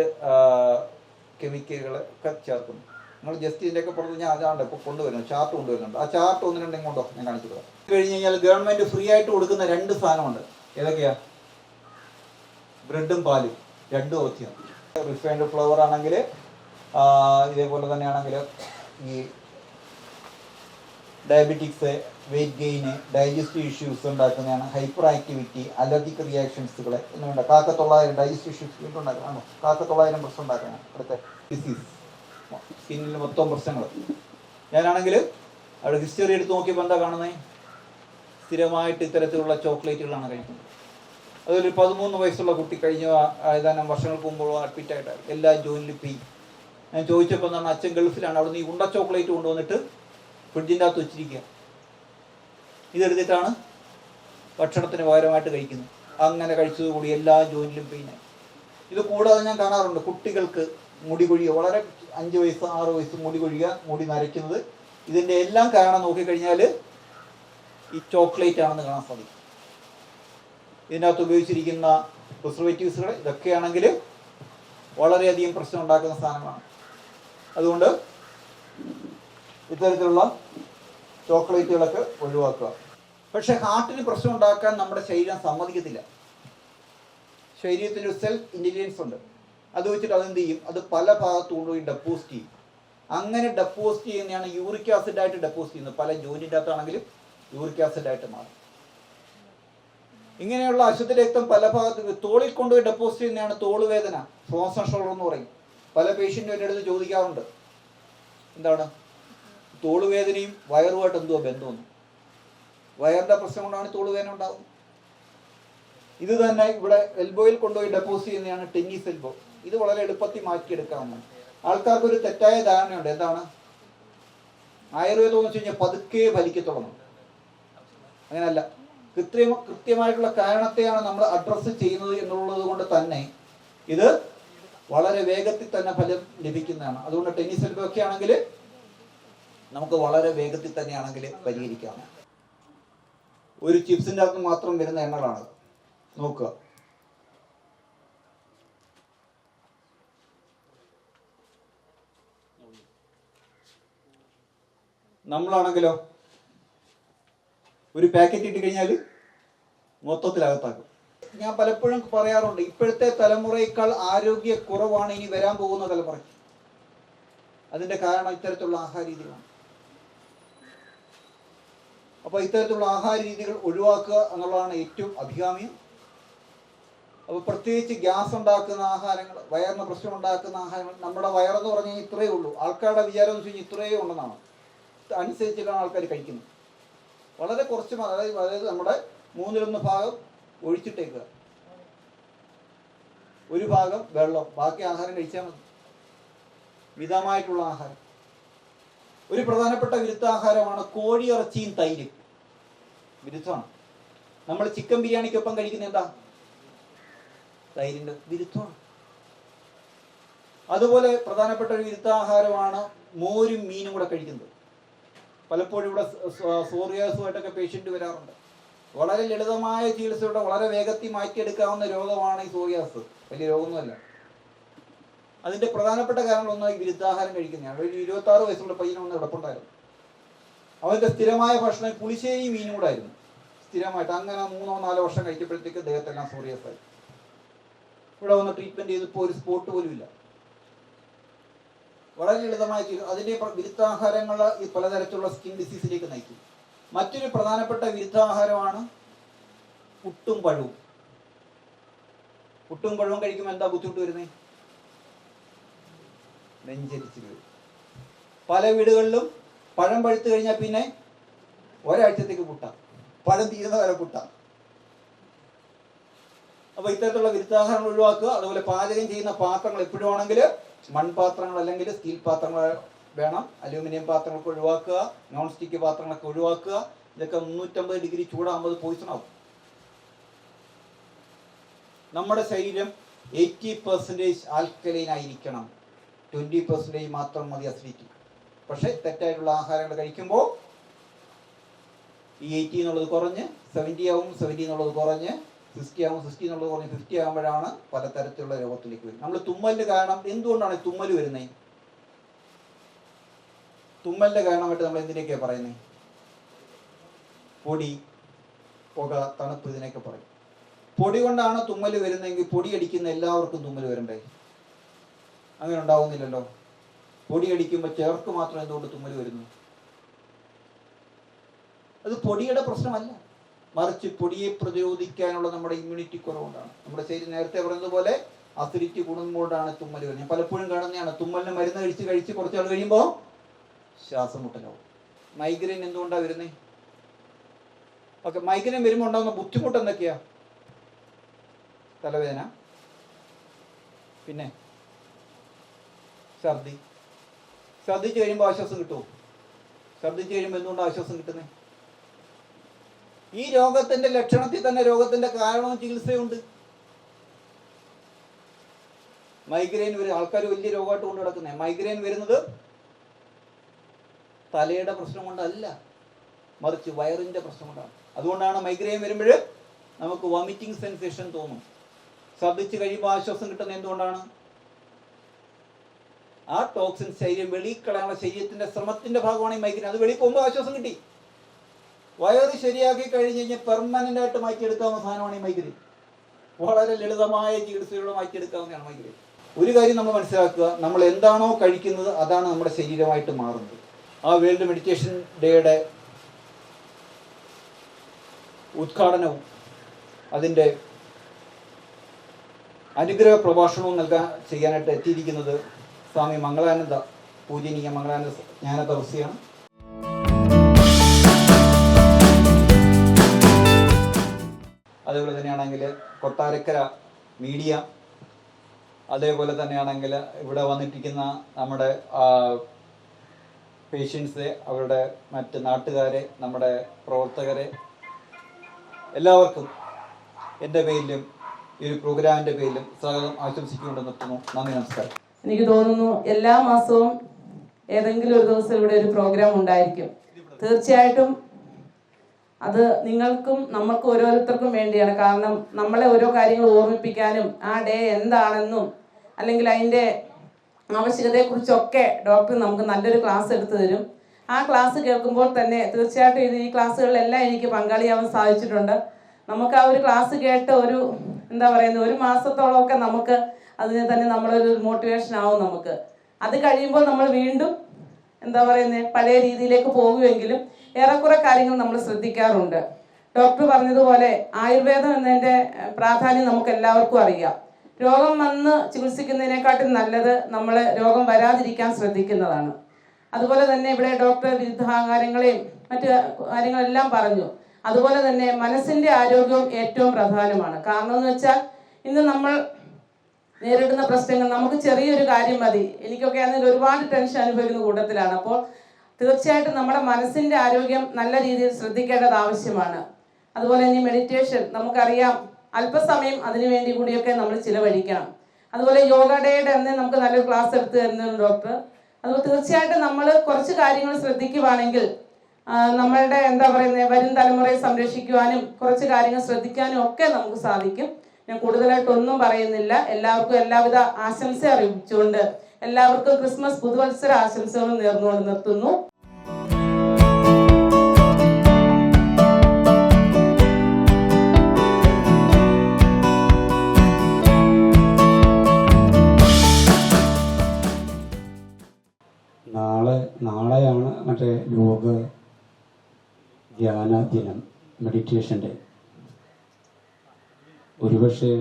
കെമിക്കലുകളൊക്കെ ചേർക്കുന്നു. നിങ്ങൾ ജസ്റ്റ് ഇതിൻ്റെയൊക്കെ പുറത്ത് ഞാൻ അതാണ്ട് ഇപ്പോൾ കൊണ്ടുവരുന്നു, ചാർട്ട് കൊണ്ടുവരുന്നുണ്ട്. ആ ചാർട്ട് 1-2 കൊണ്ടോ ഞാൻ കാണിച്ചു തരാം. കഴിഞ്ഞ് കഴിഞ്ഞാൽ ഗവൺമെൻറ് ഫ്രീ ആയിട്ട് കൊടുക്കുന്ന 2 സാധനമുണ്ട്. ഏതൊക്കെയാ? ബ്രെഡും പാലും, 2 ഓപ്ഷനാണ്. റിഫൈൻഡ് ഫ്ലവർ ആണെങ്കിൽ ഇതേപോലെ തന്നെയാണെങ്കിൽ ഈ diabetics, weight gain, digestive issues ഉണ്ടാക്കുന്നതാണ്. ഹൈപ്പർ ആക്ടിവിറ്റി, അലർജിക് റിയാക്ഷൻസുകൾ എന്നുണ്ട്. 900 ഡൈജസ്റ്റീവ് ഇഷ്യൂസ് വീണ്ടുണ്ടാക്കാണോ? 900 പ്രശ്നം ഉണ്ടാക്കാനാണ്. അടുത്ത ഡിസീസ്, സ്കിന്നിൽ മൊത്തം പ്രശ്നങ്ങൾ. ഞാനാണെങ്കിൽ അവിടെ ഹിസ്റ്ററി എടുത്ത് നോക്കിയപ്പോൾ എന്താ കാണുന്നത്? സ്ഥിരമായിട്ട് ഇത്തരത്തിലുള്ള ചോക്ലേറ്റുകളാണ് കഴിക്കുന്നത്. അതൊരു 13 വയസ്സുള്ള കുട്ടി കഴിഞ്ഞ ഏതാനും വർഷങ്ങൾക്ക് മുമ്പ് അഡ്മിറ്റായിട്ടായിരുന്നു. എല്ലാ ജോയിനിലും പെയിൻ. ഞാൻ ചോദിച്ചപ്പോൾ എന്താണ്, അച്ഛൻ ഗൾഫിലാണ്, അവിടെ നിന്ന് ഈ ഉണ്ട ചോക്ലേറ്റ് കൊണ്ടുവന്നിട്ട് ഫ്രിഡ്ജിൻ്റെ അകത്ത് വെച്ചിരിക്കുക. ഇതെടുത്തിട്ടാണ് ഭക്ഷണത്തിന് പകരമായിട്ട് കഴിക്കുന്നത്. അങ്ങനെ കഴിച്ചതുകൂടി എല്ലാ ജോയിനിലും പെയിനായി. ഇത് കൂടാതെ ഞാൻ കാണാറുണ്ട് കുട്ടികൾക്ക് മുടി കൊഴിയുക, വളരെ 5 വയസ്സ് 6 വയസ്സ് മുടി കൊഴിയുക, മുടി നരയ്ക്കുന്നത്. ഇതിൻ്റെ എല്ലാം കാരണം നോക്കിക്കഴിഞ്ഞാൽ ഈ ചോക്ലേറ്റ് ആണെന്ന് കാണാൻ സാധിക്കും. ഇതിനകത്ത് ഉപയോഗിച്ചിരിക്കുന്ന പ്രിസർവേറ്റീവ്സുകൾ ഇതൊക്കെയാണെങ്കിൽ വളരെയധികം പ്രശ്നം ഉണ്ടാക്കുന്ന സാധനങ്ങളാണ്. അതുകൊണ്ട് ഇത്തരത്തിലുള്ള ചോക്ലേറ്റുകളൊക്കെ ഒഴിവാക്കുക. പക്ഷെ ഹാർട്ടിന് പ്രശ്നം ഉണ്ടാക്കാൻ നമ്മുടെ ശരീരം സമ്മതിക്കത്തില്ല. ശരീരത്തിന് ഒരു സെൽഫ് ഇൻ്റലിജൻസ് ഉണ്ട്. അത് വെച്ചിട്ട് അതെന്ത് ചെയ്യും? അത് പല ഭാഗത്തു കൊണ്ടുപോയി ഡെപ്പോസിറ്റ് ചെയ്യും. അങ്ങനെ ഡെപ്പോസിറ്റ് ചെയ്യുന്നതാണ് യൂറിക് ആസിഡായിട്ട് ഡെപ്പോസിറ്റ് ചെയ്യുന്നത്. പല ജോയിൻറ്റിൻ്റെ അകത്താണെങ്കിലും യൂറിക് ആസിഡായിട്ട് മാറും. ഇങ്ങനെയുള്ള അശുദ്ധ രക്തം പല ഭാഗത്ത് തോളിൽ കൊണ്ടുപോയി ഡെപ്പോസിറ്റ് ചെയ്യുന്നതാണ് തോളുവേദന, ഫ്രോസൺ ഷോൾഡർ എന്ന് പറയും. പല പേഷ്യൻറ്റും എൻ്റെ അടുത്ത് ചോദിക്കാറുണ്ട്, എന്താണ് തോളുവേദനയും വയറുമായിട്ട് എന്തുവാ ബന്ധമെന്ന്. വയറിൻ്റെ പ്രശ്നം കൊണ്ടാണ് തോളുവേദന ഉണ്ടാകുന്നത്. ഇത് തന്നെ ഇവിടെ എൽബോയിൽ കൊണ്ടുപോയി ഡെപ്പോസിറ്റ് ചെയ്യുന്നതാണ് ടെന്നീസ് എൽബോ. ഇത് വളരെ എളുപ്പത്തിൽ മാറ്റിയെടുക്കാവുന്നതാണ്. ആൾക്കാർക്ക് ഒരു തെറ്റായ ധാരണയുണ്ട്. എന്താണ് ആയുർവേദം എന്ന് വെച്ച് കഴിഞ്ഞാൽ പതുക്കെ ഫലിക്കത്തുള്ളൂ. അങ്ങനെയല്ല. കൃത്യമായിട്ടുള്ള കാരണത്തെയാണ് നമ്മൾ അഡ്രസ്സ് ചെയ്യുന്നത് എന്നുള്ളത് കൊണ്ട് തന്നെ ഇത് വളരെ വേഗത്തിൽ തന്നെ ഫലം ലഭിക്കുന്നതാണ്. അതുകൊണ്ട് ടെന്നീസ് എൽബോ ഒക്കെ ആണെങ്കിൽ നമുക്ക് വളരെ വേഗത്തിൽ തന്നെയാണെങ്കിൽ പരിഹരിക്കാം. ഒരു ചിപ്സിൻ്റെ അകത്ത് മാത്രം വരുന്ന എണ്ണകളാണ്. നോക്കുക, നമ്മളാണെങ്കിലോ ഒരു പാക്കറ്റ് ഇട്ട് കഴിഞ്ഞാൽ മൊത്തത്തിലകത്താക്കും. ഞാൻ പലപ്പോഴും പറയാറുണ്ട്, ഇപ്പോഴത്തെ തലമുറയേക്കാൾ ആരോഗ്യക്കുറവാണ് ഇനി വരാൻ പോകുന്ന തലമുറയ്ക്ക്. അതിൻ്റെ കാരണം ഇത്തരത്തിലുള്ള ആഹാര രീതികളാണ്. അപ്പോൾ ഇത്തരത്തിലുള്ള ആഹാര രീതികൾ ഒഴിവാക്കുക എന്നുള്ളതാണ് ഏറ്റവും അഭികാമ്യം. അപ്പോൾ പ്രത്യേകിച്ച് ഗ്യാസ് ഉണ്ടാക്കുന്ന ആഹാരങ്ങൾ, വയറിന് പ്രശ്നം ഉണ്ടാക്കുന്ന ആഹാരങ്ങൾ, നമ്മുടെ വയറെന്ന് പറഞ്ഞു കഴിഞ്ഞാൽ ഇത്രയേ ഉള്ളൂ. ആൾക്കാരുടെ വിചാരം എന്ന് വെച്ച് കഴിഞ്ഞാൽ ഇത്രയേ ഉണ്ടെന്നാണ്. അനുസരിച്ചിട്ടാണ് ആൾക്കാർ കഴിക്കുന്നത്. വളരെ കുറച്ച്, അതായത് നമ്മുടെ 1/3 ഭാഗം ഒഴിച്ചിട്ടേക്കുക, ഒരു ഭാഗം വെള്ളം, ബാക്കി ആഹാരം കഴിച്ചാൽ മതി. മിതമായിട്ടുള്ള ആഹാരം. ഒരു പ്രധാനപ്പെട്ട വിരുദ്ധാഹാരമാണ് കോഴിയിറച്ചിയും തൈരും. വിരുദ്ധമാണ്. നമ്മൾ ചിക്കൻ ബിരിയാണിക്കൊപ്പം കഴിക്കുന്ന എന്താ? തൈരിൻ്റെ വിരുദ്ധമാണ്. അതുപോലെ പ്രധാനപ്പെട്ട ഒരു വിരുദ്ധാഹാരമാണ് മോരും മീനും കൂടെ കഴിക്കുന്നത്. പലപ്പോഴും ഇവിടെ സോറിയാസുമായിട്ടൊക്കെ പേഷ്യൻ്റ് വരാറുണ്ട്. വളരെ ലളിതമായ ചികിത്സയുടെ വളരെ വേഗത്തിൽ മാറ്റിയെടുക്കാവുന്ന രോഗമാണ് ഈ സോറിയാസ്. വലിയ രോഗമൊന്നുമല്ല. അതിൻ്റെ പ്രധാനപ്പെട്ട കാരണങ്ങളൊന്നും ഈ വിരുദ്ധാഹാരം കഴിക്കുന്നതാണ്. ഒരു 26 വയസ്സുള്ള പയ്യനൊന്ന് കിടപ്പുണ്ടായിരുന്നു. അവൻ്റെ സ്ഥിരമായ ഭക്ഷണം പുളിശ്ശേരി മീനും കൂടെ ആയിരുന്നു. സ്ഥിരമായിട്ട് അങ്ങനെ 3-4 വർഷം കഴിച്ചപ്പോഴത്തേക്ക് ദേഹത്തെല്ലാം സോറിയാസ് ആയി. ഇവിടെ വന്ന് ട്രീറ്റ്മെൻറ്റ് ചെയ്തപ്പോൾ ഒരു സ്പോട്ട് പോലും ഇല്ല. വളരെ ലളിതമായ ചികിത്സ. അതിൻ്റെ വിരുദ്ധാഹാരങ്ങൾ ഈ പലതരത്തിലുള്ള സ്കിൻ ഡിസീസിലേക്ക് നയിക്കും. മറ്റൊരു പ്രധാനപ്പെട്ട വിരുദ്ധാഹാരമാണ് പുട്ടും പഴവും. പുട്ടും പഴവും കഴിക്കുമ്പോൾ എന്താ ബുദ്ധിമുട്ട് വരുന്നത്? നെഞ്ചരിച്ചിൽ വരും. പല വീടുകളിലും പഴം പഴുത്ത് കഴിഞ്ഞാൽ പിന്നെ ഒരാഴ്ചത്തേക്ക് പുട്ട, പഴം തീരുന്ന വരെ പുട്ട. അപ്പോൾ ഇത്തരത്തിലുള്ള വിരുദ്ധാഹാരങ്ങൾ ഒഴിവാക്കുക. അതുപോലെ പാചകം ചെയ്യുന്ന പാത്രങ്ങൾ എപ്പോഴും ആണെങ്കിൽ മൺപാത്രങ്ങൾ അല്ലെങ്കിൽ സ്റ്റീൽ പാത്രങ്ങൾ വേണം. അലൂമിനിയം പാത്രങ്ങളൊക്കെ ഒഴിവാക്കുക. നോൺ സ്റ്റിക്ക് പാത്രങ്ങളൊക്കെ ഒഴിവാക്കുക. ഇതൊക്കെ 350 ഡിഗ്രി ചൂടാകുമ്പോൾ പോയിസൺ ആവും. നമ്മുടെ ശരീരം 80% ആൽക്കലൈൻ ആയിരിക്കണം. 20% മാത്രം മതി അസിഡിറ്റി. പക്ഷേ തെറ്റായിട്ടുള്ള ആഹാരങ്ങൾ കഴിക്കുമ്പോൾ ഈ 80 എന്നുള്ളത് കുറഞ്ഞ് 70 ആവും, 70 എന്നുള്ളത് കുറഞ്ഞ് 60 ആവും, 60 എന്നുള്ളത് കുറഞ്ഞ് 50 ആകുമ്പോഴാണ് പലതരത്തിലുള്ള രോഗത്തിലേക്ക് വരുന്നത്. നമ്മൾ തുമ്മലിന് കാരണം എന്തുകൊണ്ടാണ് തുമ്മൽ വരുന്നത്? തുമ്മലിൻ്റെ കാരണമായിട്ട് നമ്മൾ എന്തിനൊക്കെയാണ് പറയുന്നത്? പൊടി, പുക, തണുപ്പ്, ഇതിനൊക്കെ പറയും. പൊടി കൊണ്ടാണ് തുമ്മൽ വരുന്നതെങ്കിൽ പൊടി അടിക്കുന്ന എല്ലാവർക്കും തുമ്മൽ വരണ്ടേ? അങ്ങനെ ഉണ്ടാവുന്നില്ലല്ലോ. പൊടി അടിക്കുമ്പോൾ ചേർക്ക് മാത്രം എന്തുകൊണ്ട് തുമ്മൽ വരുന്നു? അത് പൊടിയുടെ പ്രശ്നമല്ല, മറിച്ച് പൊടിയെ പ്രതിരോധിക്കാനുള്ള നമ്മുടെ ഇമ്മ്യൂണിറ്റി കുറവുകൊണ്ടാണ്. നമ്മുടെ ശരീരം നേരത്തെ പറയുന്നതുപോലെ അസിഡിറ്റി കൂടുമ്പോഴാണ് തുമ്മൽ വരുന്നത്. പലപ്പോഴും കാണുന്നതാണ്, തുമ്മലിന് മരുന്ന് കഴിച്ച് കുറച്ച് നാൾ കഴിയുമ്പോൾ ശ്വാസം മുട്ടലാവും. മൈഗ്രെയിൻ എന്തുകൊണ്ടാണ് വരുന്നത്? ഓക്കെ, മൈഗ്രെയിൻ വരുമ്പോൾ ഉണ്ടാകുന്ന ബുദ്ധിമുട്ട് എന്തൊക്കെയാ? തലവേദന, പിന്നെ ഛർദി. ഛർദിച്ച് കഴിയുമ്പോൾ ആശ്വാസം കിട്ടുമോ? ഛർദിച്ച് കഴിയുമ്പോൾ എന്തുകൊണ്ടാണ് ആശ്വാസം കിട്ടുന്നത്? ഈ രോഗത്തിന്റെ ലക്ഷണത്തിൽ തന്നെ രോഗത്തിന്റെ കാരണവും ചികിത്സയുണ്ട്. മൈഗ്രെയിൻ വരും. ആൾക്കാർ വലിയ രോഗമായിട്ട് കൊണ്ട് കിടക്കുന്നത്. മൈഗ്രെയിൻ വരുന്നത് തലയുടെ പ്രശ്നം കൊണ്ടല്ല, മറിച്ച് വയറിന്റെ പ്രശ്നം കൊണ്ടാണ്. അതുകൊണ്ടാണ് മൈഗ്രെയിൻ വരുമ്പോൾ നമുക്ക് വോമിറ്റിംഗ് സെൻസേഷൻ തോന്നും. ഛർദിച്ച് കഴിയുമ്പോൾ ആശ്വാസം കിട്ടുന്നത് എന്തുകൊണ്ടാണ്? ആ ടോക്സിൻ ശരീരം വെളിക്കളയാനുള്ള ശരീരത്തിന്റെ ശ്രമത്തിന്റെ ഭാഗമാണ് ഈ മൈഗ്രെയിൻ. അത് വെളിയിൽ പോകുമ്പോൾ ആശ്വാസം കിട്ടി. വയറ് ശരിയാക്കി കഴിഞ്ഞ് കഴിഞ്ഞാൽ പെർമനന്റ് ആയിട്ട് മാറ്റിയെടുക്കാവുന്ന സാധനമാണ് ഈ മൈഗ്രെയിൻ. വളരെ ലളിതമായ ചികിത്സയിലൂടെ മാറ്റിയെടുക്കാവുന്നതാണ് മൈഗ്രെയിൻ. ഒരു കാര്യം നമ്മൾ മനസ്സിലാക്കുക, നമ്മൾ എന്താണോ കഴിക്കുന്നത് അതാണ് നമ്മുടെ ശരീരമായിട്ട് മാറുന്നത്. ആ വേൾഡ് മെഡിറ്റേഷൻ ഡേയുടെ ഉദ്ഘാടനവും അതിൻ്റെ അനുഗ്രഹ പ്രഭാഷണവും ചെയ്യാനായിട്ട് എത്തിയിരിക്കുന്നത് സ്വാമി മംഗളാനന്ദ, പൂജനീയ മംഗളാനന്ദ ജ്ഞാന തപസ്വിയാണ്. അതുപോലെ തന്നെയാണെങ്കിൽ കൊട്ടാരക്കര മീഡിയ, അതേപോലെ തന്നെയാണെങ്കിൽ ഇവിടെ വന്നിട്ടിരിക്കുന്ന നമ്മുടെ പേഷ്യൻസ്, അവരുടെ മറ്റ് നാട്ടുകാരെ, നമ്മുടെ പ്രവർത്തകരെ, എല്ലാവർക്കും എൻ്റെ പേരിലും ഈ ഒരു പ്രോഗ്രാമിൻ്റെ പേരിലും സ്വാഗതം ആശംസിച്ചുകൊണ്ട് നിർത്തുന്നു. നന്ദി, നമസ്കാരം. എനിക്ക് തോന്നുന്നു എല്ലാ മാസവും ഏതെങ്കിലും ഒരു ദിവസം ഇവിടെ ഒരു പ്രോഗ്രാം ഉണ്ടായിരിക്കും. തീർച്ചയായിട്ടും അത് നിങ്ങൾക്കും നമ്മൾക്കും ഓരോരുത്തർക്കും വേണ്ടിയാണ്. കാരണം നമ്മളെ ഓരോ കാര്യങ്ങൾ ഓർമ്മിപ്പിക്കാനും ആ ഡേ എന്താണെന്നും അല്ലെങ്കിൽ അതിൻ്റെ ആവശ്യകതയെക്കുറിച്ചൊക്കെ ഡോക്ടർ നമുക്ക് നല്ലൊരു ക്ലാസ് എടുത്തു തരും. ആ ക്ലാസ് കേൾക്കുമ്പോൾ തന്നെ തീർച്ചയായിട്ടും ഈ ക്ലാസ്സുകളിലെല്ലാം എനിക്ക് പങ്കാളിയാവാൻ സാധിച്ചിട്ടുണ്ട്. നമുക്ക് ആ ഒരു ക്ലാസ് കേട്ട് ഒരു ഒരു മാസത്തോളമൊക്കെ നമുക്ക് അതിന് തന്നെ നമ്മളൊരു മോട്ടിവേഷൻ ആവും. നമുക്ക് അത് കഴിയുമ്പോൾ നമ്മൾ വീണ്ടും പഴയ രീതിയിലേക്ക് പോകുമെങ്കിലും ഏറെക്കുറെ കാര്യങ്ങൾ നമ്മൾ ശ്രദ്ധിക്കാറുണ്ട്. ഡോക്ടർ പറഞ്ഞതുപോലെ ആയുർവേദം എന്നതിൻ്റെ പ്രാധാന്യം നമുക്ക് എല്ലാവർക്കും അറിയാം. രോഗം വന്ന് ചികിത്സിക്കുന്നതിനെക്കാട്ടും നല്ലത് നമ്മൾ രോഗം വരാതിരിക്കാൻ ശ്രദ്ധിക്കുന്നതാണ്. അതുപോലെ തന്നെ ഇവിടെ ഡോക്ടർ വിരുദ്ധാഹാരങ്ങളെയും മറ്റു കാര്യങ്ങളെല്ലാം പറഞ്ഞു. അതുപോലെ തന്നെ മനസ്സിൻ്റെ ആരോഗ്യവും ഏറ്റവും പ്രധാനമാണ്. കാരണം എന്ന് വെച്ചാൽ ഇന്ന് നമ്മൾ നേരിടുന്ന പ്രശ്നങ്ങൾ നമുക്ക് ചെറിയൊരു കാര്യം മതി. എനിക്കൊക്കെ ആണെങ്കിൽ ഒരുപാട് ടെൻഷൻ അനുഭവിക്കുന്ന കൂട്ടത്തിലാണ്. അപ്പോൾ തീർച്ചയായിട്ടും നമ്മുടെ മനസ്സിൻ്റെ ആരോഗ്യം നല്ല രീതിയിൽ ശ്രദ്ധിക്കേണ്ടത് ആവശ്യമാണ്. അതുപോലെ തന്നെ മെഡിറ്റേഷൻ നമുക്കറിയാം, അല്പസമയം അതിനു വേണ്ടി കൂടിയൊക്കെ നമ്മൾ ചിലവഴിക്കണം. അതുപോലെ യോഗ ഡേയുടെ അന്ന് നമുക്ക് നല്ലൊരു ക്ലാസ് എടുത്തു തരുന്നുണ്ട് ഡോക്ടർ. അതുപോലെ തീർച്ചയായിട്ടും നമ്മൾ കുറച്ച് കാര്യങ്ങൾ ശ്രദ്ധിക്കുവാണെങ്കിൽ നമ്മളുടെ വരും തലമുറയെ സംരക്ഷിക്കുവാനും കുറച്ച് കാര്യങ്ങൾ ശ്രദ്ധിക്കാനും ഒക്കെ നമുക്ക് സാധിക്കും. ഞാൻ കൂടുതലായിട്ടൊന്നും പറയുന്നില്ല. എല്ലാവർക്കും എല്ലാവിധ ആശംസ അറിയിച്ചുകൊണ്ട് എല്ലാവർക്കും ക്രിസ്മസ് പുതുവത്സര ആശംസകളും നേർന്നുകൊണ്ട് നിർത്തുന്നു. നാളെയാണ് മറ്റേ യോഗ ധ്യാന ദിനം, മെഡിറ്റേഷൻ ഡേ. ഒരുപക്ഷെ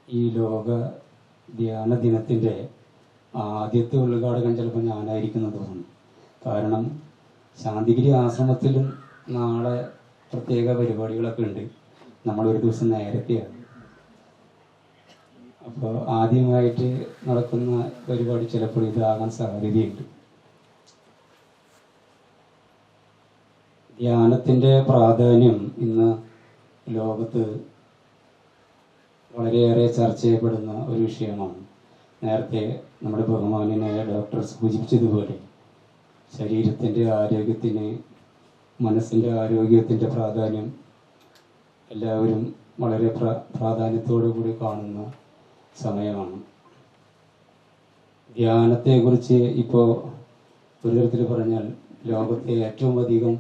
ഈ ലോക ധ്യാന ദിനത്തിൻ്റെ ആദ്യത്തെ ഉദ്ഘാടകൻ ചിലപ്പോൾ ഞാനായിരിക്കുന്നത് തോന്നുന്നു. കാരണം ശാന്തിഗിരി ആശ്രമത്തിലും നാളെ പ്രത്യേക പരിപാടികളൊക്കെ ഉണ്ട്. നമ്മളൊരു ദിവസം നേരത്തെയാണ്. അപ്പോൾ ആദ്യമായിട്ട് നടക്കുന്ന പരിപാടി ചിലപ്പോൾ ഇതാകാൻ സാധ്യതയുണ്ട്. ധ്യാനത്തിൻ്റെ പ്രാധാന്യം ഇന്ന് ലോകത്ത് വളരെയേറെ ചർച്ച ചെയ്യപ്പെടുന്ന ഒരു വിഷയമാണ്. നേരത്തെ നമ്മുടെ ബഹുമാന്യനായ ഡോക്ടർ സൂചിപ്പിച്ചതുപോലെ ശരീരത്തിൻ്റെ ആരോഗ്യത്തിന്, മനസ്സിൻ്റെ ആരോഗ്യത്തിൻ്റെ പ്രാധാന്യം എല്ലാവരും വളരെ പ്രാധാന്യത്തോടു കൂടി കാണുന്ന സമയമാണ്. ധ്യാനത്തെക്കുറിച്ച് ഇപ്പോൾ ഒരു തരത്തിൽ പറഞ്ഞാൽ ലോകത്തെ ഏറ്റവും അധികം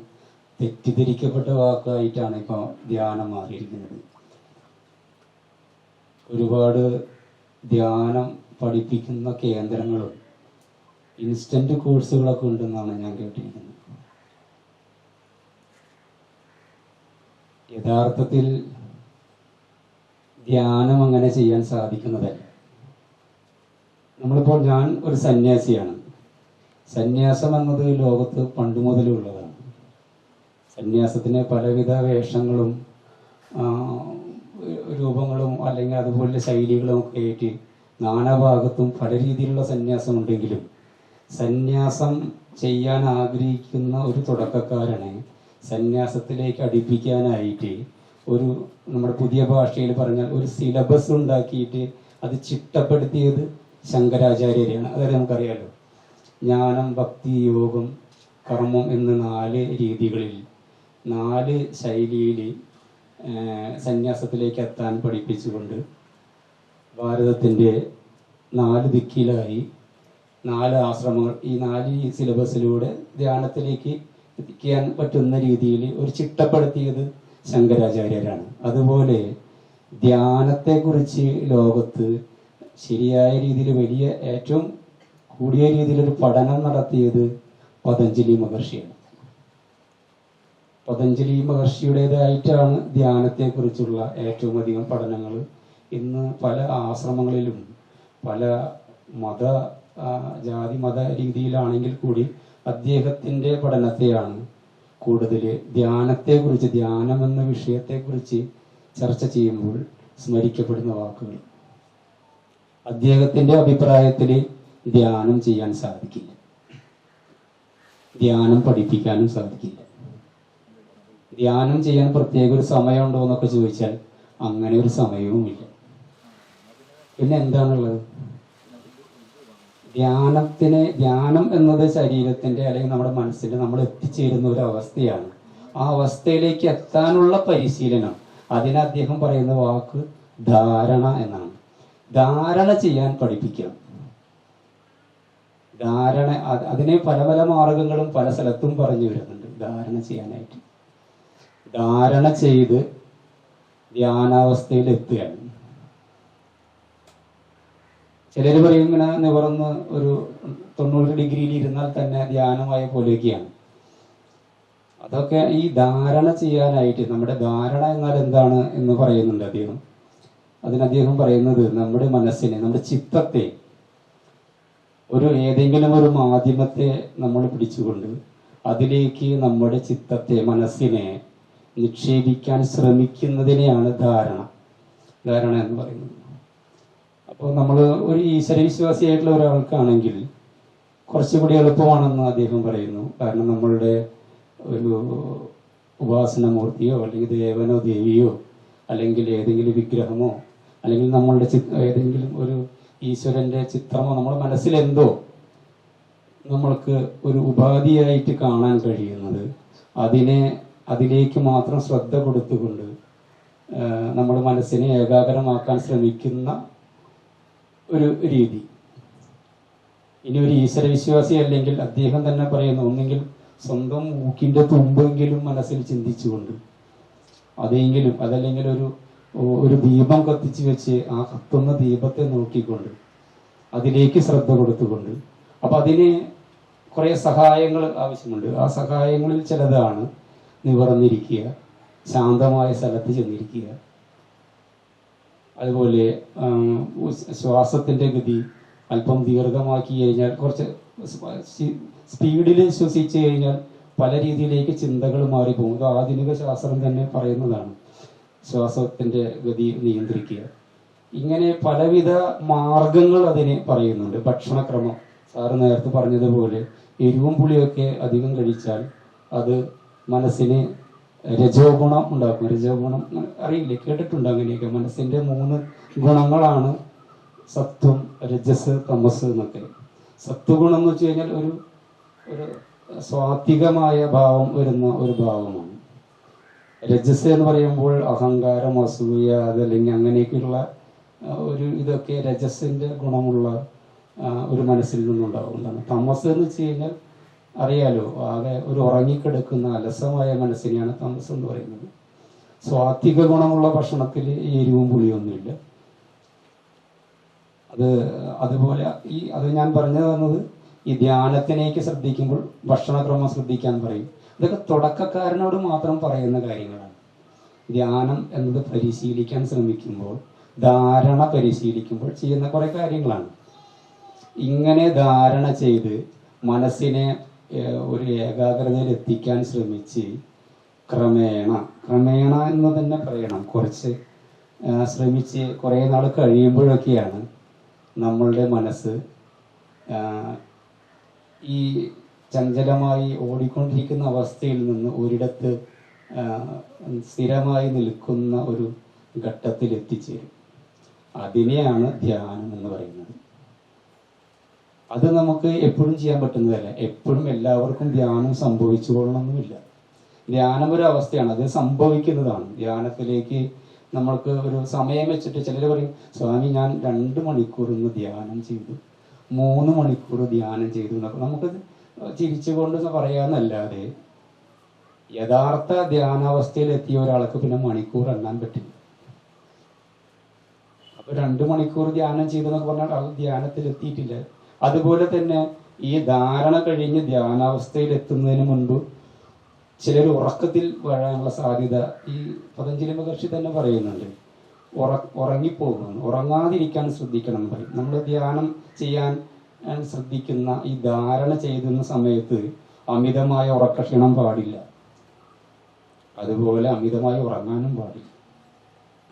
തെറ്റിദ്ധരിക്കപ്പെട്ട വാക്കായിട്ടാണ് ഇപ്പോൾ ധ്യാനം മാറിയിരിക്കുന്നത്. ഒരുപാട് ധ്യാനം പഠിപ്പിക്കുന്ന കേന്ദ്രങ്ങളും ഇൻസ്റ്റന്റ് കോഴ്സുകളൊക്കെ ഉണ്ടെന്നാണ് ഞാൻ കേട്ടിരിക്കുന്നത്. യഥാർത്ഥത്തിൽ ധ്യാനം അങ്ങനെ ചെയ്യാൻ സാധിക്കുന്നതല്ല. നമ്മളിപ്പോൾ ഞാൻ ഒരു സന്യാസിയാണ്. സന്യാസം എന്നത് ലോകത്ത് പണ്ട് മുതലുള്ളതാണ്. സന്യാസത്തിന് പലവിധ വേഷങ്ങളും രൂപങ്ങളും അല്ലെങ്കിൽ അതുപോലെ ശൈലികളും ഒക്കെ ആയിട്ട് നാനാഭാഗത്തും പല രീതിയിലുള്ള സന്യാസം ഉണ്ടെങ്കിലും സന്യാസം ചെയ്യാൻ ആഗ്രഹിക്കുന്ന ഒരു തുടക്കക്കാരനെ സന്യാസത്തിലേക്ക് അടുപ്പിക്കാനായിട്ട് ഒരു നമ്മുടെ പുതിയ ഭാഷയിൽ പറഞ്ഞാൽ ഒരു സിലബസ് ഉണ്ടാക്കിയിട്ട് അത് ചിട്ടപ്പെടുത്തിയത് ശങ്കരാചാര്യരെയാണ്. അതായത് നമുക്കറിയാലോ, ജ്ഞാനം, ഭക്തി, യോഗം, കർമ്മം എന്ന 4 രീതികളിൽ 4 ശൈലിയിൽ സന്യാസത്തിലേക്ക് എത്താൻ പഠിപ്പിച്ചുകൊണ്ട് ഭാരതത്തിൻ്റെ 4 ദിക്കിലായി 4 ആശ്രമങ്ങൾ, ഈ 4 സിലബസിലൂടെ ധ്യാനത്തിലേക്ക് എത്തിക്കാൻ പറ്റുന്ന രീതിയിൽ ഒരു ചിട്ടപ്പെടുത്തിയത് ശങ്കരാചാര്യരാണ്. അതുപോലെ ധ്യാനത്തെക്കുറിച്ച് ലോകത്ത് ശരിയായ രീതിയിൽ ഏറ്റവും കൂടിയ രീതിയിലൊരു പഠനം നടത്തിയത് പതഞ്ജലി മഹർഷിയാണ്. പതഞ്ജലി മഹർഷിയുടേതായിട്ടാണ് ധ്യാനത്തെക്കുറിച്ചുള്ള ഏറ്റവും അധികം പഠനങ്ങൾ ഇന്ന് പല ആശ്രമങ്ങളിലും പല ജാതി മത രീതിയിലാണെങ്കിൽ കൂടി അദ്ദേഹത്തിൻ്റെ പഠനത്തെയാണ് കൂടുതൽ ധ്യാനത്തെക്കുറിച്ച്, ധ്യാനം എന്ന വിഷയത്തെക്കുറിച്ച് ചർച്ച ചെയ്യുമ്പോൾ സ്മരിക്കപ്പെടുന്ന വാക്കുകൾ. അദ്ദേഹത്തിന്റെ അഭിപ്രായത്തിൽ ധ്യാനം ചെയ്യാൻ സാധിക്കില്ല, ധ്യാനം പഠിപ്പിക്കാനും സാധിക്കില്ല. ധ്യാനം ചെയ്യാൻ പ്രത്യേക ഒരു സമയമുണ്ടോ എന്നൊക്കെ ചോദിച്ചാൽ അങ്ങനെ ഒരു സമയവുമില്ല. പിന്നെ എന്താണുള്ളത്? ധ്യാനം എന്നത് ശരീരത്തിന്റെ അല്ലെങ്കിൽ നമ്മുടെ മനസ്സിന്റെ നമ്മൾ എത്തിച്ചേരുന്ന ഒരു അവസ്ഥയാണ്. ആ അവസ്ഥയിലേക്ക് എത്താനുള്ള പരിശീലനം, അതിന് അദ്ദേഹം പറയുന്ന വാക്ക് ധാരണ എന്നാണ്. ധാരണ ചെയ്യാൻ പഠിപ്പിക്കണം. അതിനെ പല പല മാർഗങ്ങളും പല സ്ഥലത്തും പറഞ്ഞു വരുന്നുണ്ട്. ധാരണ ചെയ്യാനായിട്ട് ധാരണ ചെയ്ത് ധ്യാനാവസ്ഥയിൽ എത്തുകയാണ്. ചിലർ പറയും ഇങ്ങനെ നിവർന്ന് ഒരു 90 ഡിഗ്രിയിൽ ഇരുന്നാൽ തന്നെ ധ്യാനമായ പോലെയൊക്കെയാണ്. അതൊക്കെ ഈ ധാരണ ചെയ്യാനായിട്ട്, നമ്മുടെ ധാരണ എന്നാൽ എന്താണ് എന്ന് പറയുന്നുണ്ട് അദ്ദേഹം. അദ്ദേഹം പറയുന്നത് നമ്മുടെ മനസ്സിനെ, നമ്മുടെ ചിത്തത്തെ, ഏതെങ്കിലും ഒരു മാധ്യമത്തെ നമ്മൾ പിടിച്ചുകൊണ്ട് അതിലേക്ക് നമ്മുടെ ചിത്തത്തെ, മനസ്സിനെ നിക്ഷേപിക്കാൻ ശ്രമിക്കുന്നതിനെയാണ് ധാരണ എന്ന് പറയുന്നത്. അപ്പോൾ നമ്മൾ ഒരു ഈശ്വരവിശ്വാസിയായിട്ടുള്ള ഒരാൾക്കാണെങ്കിൽ കുറച്ചുകൂടി എളുപ്പമാണെന്ന് അദ്ദേഹം പറയുന്നു. കാരണം നമ്മളുടെ ഒരു ഉപാസനമൂർത്തിയോ അല്ലെങ്കിൽ ദേവനോ ദേവിയോ അല്ലെങ്കിൽ ഏതെങ്കിലും വിഗ്രഹമോ അല്ലെങ്കിൽ നമ്മളുടെ ഏതെങ്കിലും ഒരു ഈശ്വരന്റെ ചിത്രമോ നമ്മുടെ മനസ്സിലെന്തോ നമ്മൾക്ക് ഒരു ഉപാധിയായിട്ട് കാണാൻ കഴിയുന്നത്, അതിലേക്ക് മാത്രം ശ്രദ്ധ കൊടുത്തുകൊണ്ട് നമ്മുടെ മനസ്സിനെ ഏകാഗ്രമാക്കാൻ ശ്രമിക്കുന്ന ഒരു രീതി. ഇനി ഒരു ഈശ്വരവിശ്വാസി അല്ലെങ്കിൽ അദ്ദേഹം തന്നെ പറയുന്നു, ഒന്നെങ്കിൽ സ്വന്തം മൂക്കിന്റെ തുമ്പെങ്കിലും മനസ്സിൽ ചിന്തിച്ചുകൊണ്ട്, അതല്ലെങ്കിൽ ഒരു ദീപം കത്തിച്ചു വെച്ച് ആ കത്തുന്ന ദീപത്തെ നോക്കിക്കൊണ്ട് അതിലേക്ക് ശ്രദ്ധ കൊടുത്തുകൊണ്ട്. അപ്പൊ അതിന് കുറെ സഹായങ്ങൾ ആവശ്യമുണ്ട്. ആ സഹായങ്ങളിൽ ചിലതാണ് നിവർന്നിരിക്കുക, ശാന്തമായ സ്ഥലത്ത് ചെന്നിരിക്കുക, അതുപോലെ ശ്വാസത്തിന്റെ ഗതി അല്പം ദീർഘമാക്കി കഴിഞ്ഞാൽ, കുറച്ച് സ്പീഡിൽ ശ്വസിച്ചു കഴിഞ്ഞാൽ പല രീതിയിലേക്ക് ചിന്തകൾ മാറിപ്പോകും. ഇത് ആധുനിക ശാസ്ത്രം തന്നെ പറയുന്നതാണ്. ശ്വാസത്തിന്റെ ഗതി നിയന്ത്രിക്കുക, ഇങ്ങനെ പലവിധ മാർഗങ്ങൾ അതിന് പറയുന്നുണ്ട്. ഭക്ഷണക്രമം, സാറ് നേരത്തെ പറഞ്ഞതുപോലെ എരിവും പുളിയൊക്കെ അധികം കഴിച്ചാൽ അത് മനസ്സിന് രജോഗുണം ഉണ്ടാക്കും. രജോഗുണം അറിയില്ലേ, കേട്ടിട്ടുണ്ട് അങ്ങനെയൊക്കെ. മനസ്സിന്റെ 3 ഗുണങ്ങളാണ് സത്വം, രജസ്, തമസ് എന്നൊക്കെ. സത്വഗുണം എന്ന് വെച്ച് കഴിഞ്ഞാൽ ഒരു സ്വാത്വികമായ ഭാവം വരുന്ന ഒരു ഭാവമാണ്. രജസ് എന്ന് പറയുമ്പോൾ അഹങ്കാരം, അസൂയ, അതല്ലെങ്കിൽ അങ്ങനെയൊക്കെയുള്ള ഇതൊക്കെ രജസിന്റെ ഗുണമുള്ള ഒരു മനസ്സിൽ നിന്നുണ്ടാവുന്നതാണ്. തമസ് എന്ന് വെച്ച് കഴിഞ്ഞാൽ അറിയാലോ, ആകെ ഒരു ഉറങ്ങിക്കിടക്കുന്ന അലസമായ മനസ്സിനെയാണ് തമസ് എന്ന് പറയുന്നത്. സ്വാത്വിക ഗുണമുള്ള ഭക്ഷണത്തിൽ എരിവും പുളിയൊന്നുമില്ല. അതുപോലെ അത് ഞാൻ പറഞ്ഞു തന്നത് ഈ ധ്യാനത്തിനേക്ക് ശ്രദ്ധിക്കുമ്പോൾ ഭക്ഷണക്രമം ശ്രദ്ധിക്കാൻ പറയും. ഇതൊക്കെ തുടക്കക്കാരനോട് മാത്രം പറയുന്ന കാര്യങ്ങളാണ്. ധ്യാനം എന്നത് പരിശീലിക്കാൻ ശ്രമിക്കുമ്പോൾ, ധാരണ പരിശീലിക്കുമ്പോൾ ചെയ്യുന്ന കുറെ കാര്യങ്ങളാണ്. ഇങ്ങനെ ധാരണ ചെയ്ത് മനസ്സിനെ ഒരു ഏകാഗ്രതയിൽ എത്തിക്കാൻ ശ്രമിച്ച് ക്രമേണ എന്ന് തന്നെ പറയണം, കുറച്ച് ശ്രമിച്ച് കുറെ നാൾ കഴിയുമ്പോഴൊക്കെയാണ് നമ്മളുടെ മനസ്സ് ഈ ചഞ്ചലമായി ഓടിക്കൊണ്ടിരിക്കുന്ന അവസ്ഥയിൽ നിന്ന് ഒരിടത്ത് സ്ഥിരമായി നിൽക്കുന്ന ഒരു ഘട്ടത്തിൽ എത്തിച്ചേരും. അതിനെയാണ് ധ്യാനം എന്ന് പറയുന്നത്. അത് നമുക്ക് എപ്പോഴും ചെയ്യാൻ പറ്റുന്നതല്ല. എപ്പോഴും എല്ലാവർക്കും ധ്യാനം സംഭവിച്ചു കൊള്ളണമെന്നില്ല. ധ്യാനം ഒരു അവസ്ഥയാണ്, അത് സംഭവിക്കുന്നതാണ്. ധ്യാനത്തിലേക്ക് നമ്മൾക്ക് ഒരു സമയം വെച്ചിട്ട് ചിലർ പറയും, സ്വാമി ഞാൻ 2 മണിക്കൂർ ഇന്ന് ധ്യാനം ചെയ്തു, 3 മണിക്കൂർ ധ്യാനം ചെയ്തു എന്നൊക്കെ നമുക്കത് ചിരിച്ചുകൊണ്ട് പറയാന്നല്ലാതെ യഥാർത്ഥ ധ്യാനാവസ്ഥയിൽ എത്തിയ ഒരാൾക്ക് പിന്നെ മണിക്കൂർ എണ്ണാൻ പറ്റില്ല. അപ്പൊ 2 മണിക്കൂർ ധ്യാനം ചെയ്തെന്നൊക്കെ പറഞ്ഞാൽ ആൾ ധ്യാനത്തിൽ എത്തിയിട്ടില്ല. അതുപോലെ തന്നെ ഈ ധാരണ കഴിഞ്ഞ് ധ്യാനാവസ്ഥയിൽ എത്തുന്നതിന് മുൻപ് ചിലർ ഉറക്കത്തിൽ വീഴാനുള്ള സാധ്യത ഈ പതഞ്ജലി മഹർഷി തന്നെ പറയുന്നുണ്ട്. ഉറങ്ങിപ്പോകുന്നു, ഉറങ്ങാതിരിക്കാൻ ശ്രദ്ധിക്കണം എന്ന് പറയും. നമ്മൾ ധ്യാനം ചെയ്യാൻ ശ്രദ്ധിക്കുന്ന ഈ ധാരണ ചെയ്യുന്ന സമയത്ത് അമിതമായ ഉറക്കക്ഷീണം പാടില്ല. അതുപോലെ അമിതമായി ഉറങ്ങാനും പാടില്ല.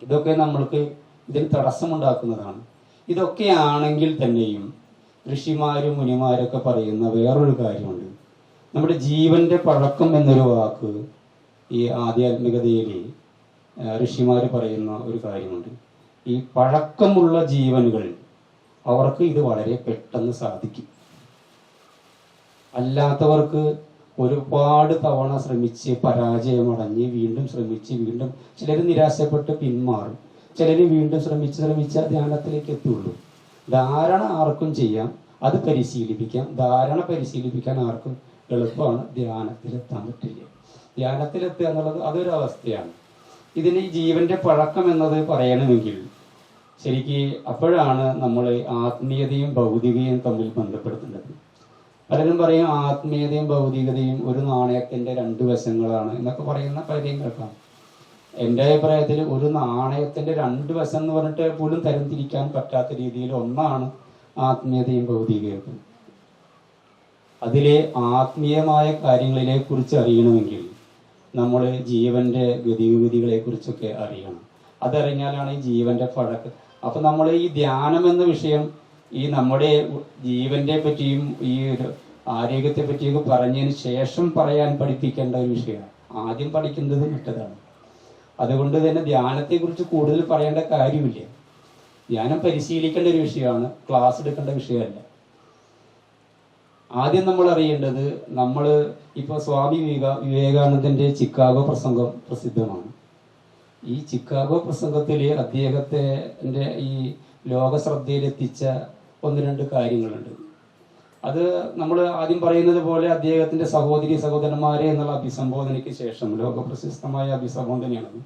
ഇതൊക്കെ നമ്മൾക്ക് ഇതിന് തടസ്സമുണ്ടാക്കുന്നതാണ്. ഇതൊക്കെയാണെങ്കിൽ തന്നെയും ഋഷിമാരും മുനിമാരൊക്കെ പറയുന്ന വേറൊരു കാര്യമുണ്ട്. നമ്മുടെ ജീവന്റെ പഴക്കം എന്നൊരു വാക്ക് ഈ ആധ്യാത്മികതയിൽ ഋഷിമാർ പറയുന്ന ഒരു കാര്യമുണ്ട്. ഈ പഴക്കമുള്ള ജീവനുകൾ അവർക്ക് ഇത് വളരെ പെട്ടെന്ന് സാധിക്കും. അല്ലാത്തവർക്ക് ഒരുപാട് തവണ ശ്രമിച്ച് പരാജയമടഞ്ഞ് വീണ്ടും ശ്രമിച്ച് വീണ്ടും ചിലർ നിരാശപ്പെട്ട് പിന്മാറും. ചിലർ വീണ്ടും ശ്രമിച്ച് ധ്യാനത്തിലേക്ക് എത്തുള്ളൂ. ധാരണ ആർക്കും ചെയ്യാം, അത് പരിശീലിപ്പിക്കാം. ധാരണ പരിശീലിപ്പിക്കാൻ ആർക്കും എളുപ്പമാണ്, ധ്യാനത്തിലെത്താൻ പറ്റില്ല. ധ്യാനത്തിലെത്തുക എന്നുള്ളത് അതൊരു അവസ്ഥയാണ്. ഇതിന് ഈ ജീവന്റെ പഴക്കം എന്നത് പറയണമെങ്കിൽ ശരിക്ക് അപ്പോഴാണ് നമ്മൾ ആത്മീയതയും ഭൗതികതയും തമ്മിൽ ബന്ധപ്പെടുത്തേണ്ടത്. പലരും പറയും ആത്മീയതയും ഭൗതികതയും ഒരു നാണയത്തിന്റെ രണ്ട് വശങ്ങളാണ് എന്നൊക്കെ പറയുന്ന പലരെയും കേൾക്കാം. എൻ്റെ അഭിപ്രായത്തിൽ ഒരു നാണയത്തിന്റെ രണ്ട് വശം എന്ന് പറഞ്ഞിട്ട് പോലും തരംതിരിക്കാൻ പറ്റാത്ത രീതിയിൽ ഒന്നാണ് ആത്മീയതയും ഭൗതികതയും. അതിലെ ആത്മീയമായ കാര്യങ്ങളിലെ കുറിച്ച് അറിയണമെങ്കിൽ നമ്മൾ ജീവന്റെ ഗതിവിധികളെ കുറിച്ചൊക്കെ അറിയണം. അതറിഞ്ഞാലാണ് ഈ ജീവന്റെ പഴക്കം. അപ്പൊ നമ്മൾ ഈ ധ്യാനം എന്ന വിഷയം ഈ നമ്മുടെ ജീവന്റെ പറ്റിയും ഈ ആരോഗ്യത്തെ പറ്റിയൊക്കെ പറഞ്ഞതിന് ശേഷം പറയാൻ പഠിപ്പിക്കേണ്ട ഒരു വിഷയമാണ്. ആദ്യം പഠിക്കുന്നത് മറ്റതാണ്. അതുകൊണ്ട് തന്നെ ധ്യാനത്തെ കുറിച്ച് കൂടുതൽ പറയേണ്ട കാര്യമില്ല. ധ്യാനം പരിശീലിക്കേണ്ട ഒരു വിഷയമാണ്, ക്ലാസ് എടുക്കേണ്ട വിഷയമല്ല. ആദ്യം നമ്മൾ അറിയേണ്ടത്, നമ്മൾ ഇപ്പോൾ സ്വാമി വിവേകാനന്ദന്റെ ചിക്കാഗോ പ്രസംഗം പ്രസിദ്ധമാണ്. ഈ ചിക്കാഗോ പ്രസംഗത്തിൽ അദ്ദേഹത്തിന്റെ ഈ ലോക ശ്രദ്ധയിലെത്തിച്ച ഒന്ന് രണ്ട് കാര്യങ്ങളുണ്ട്. അത് നമ്മൾ ആദ്യം പറയുന്നത് പോലെ അദ്ദേഹത്തിന്റെ സഹോദരി സഹോദരന്മാരെ എന്നുള്ള അഭിസംബോധനയ്ക്ക് ശേഷം, ലോക പ്രശസ്തമായ അഭിസംബോധനയാണ്,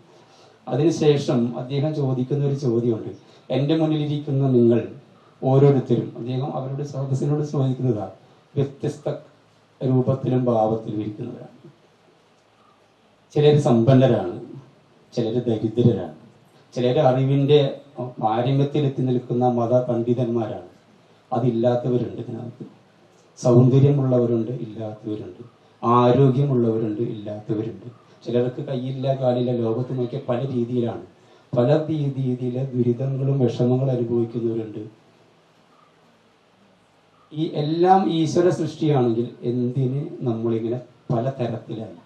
അതിനുശേഷം അദ്ദേഹം ചോദിക്കുന്ന ഒരു ചോദ്യമുണ്ട്. എൻ്റെ മുന്നിലിരിക്കുന്ന നിങ്ങൾ ഓരോരുത്തരും, അദ്ദേഹം അവരുടെ സഹോദരനോട് ചോദിക്കുന്നതാണ്, വ്യത്യസ്ത രൂപത്തിലും ഭാവത്തിലും ഇരിക്കുന്നവരാണ്. ചിലർ സമ്പന്നരാണ്, ചിലർ ദരിദ്രരാണ്, ചിലർ അറിവിന്റെ പാരമ്യത്തിലെത്തി നിൽക്കുന്ന മത പണ്ഡിതന്മാരാണ്. അതില്ലാത്തവരുണ്ട് ഇതിനകത്ത്. സൗന്ദര്യമുള്ളവരുണ്ട്, ഇല്ലാത്തവരുണ്ട്. ആരോഗ്യമുള്ളവരുണ്ട്, ഇല്ലാത്തവരുണ്ട്. ചിലർക്ക് കയ്യില്ല കാലില്ല. ലോകത്ത് നോക്കിയ പല രീതിയിലാണ്. പല രീതിയിലെ ദുരിതങ്ങളും വിഷമങ്ങളും അനുഭവിക്കുന്നവരുണ്ട്. ഈ എല്ലാം ഈശ്വര സൃഷ്ടിയാണെങ്കിൽ എന്തിന് നമ്മളിങ്ങനെ പല തരത്തിലായി?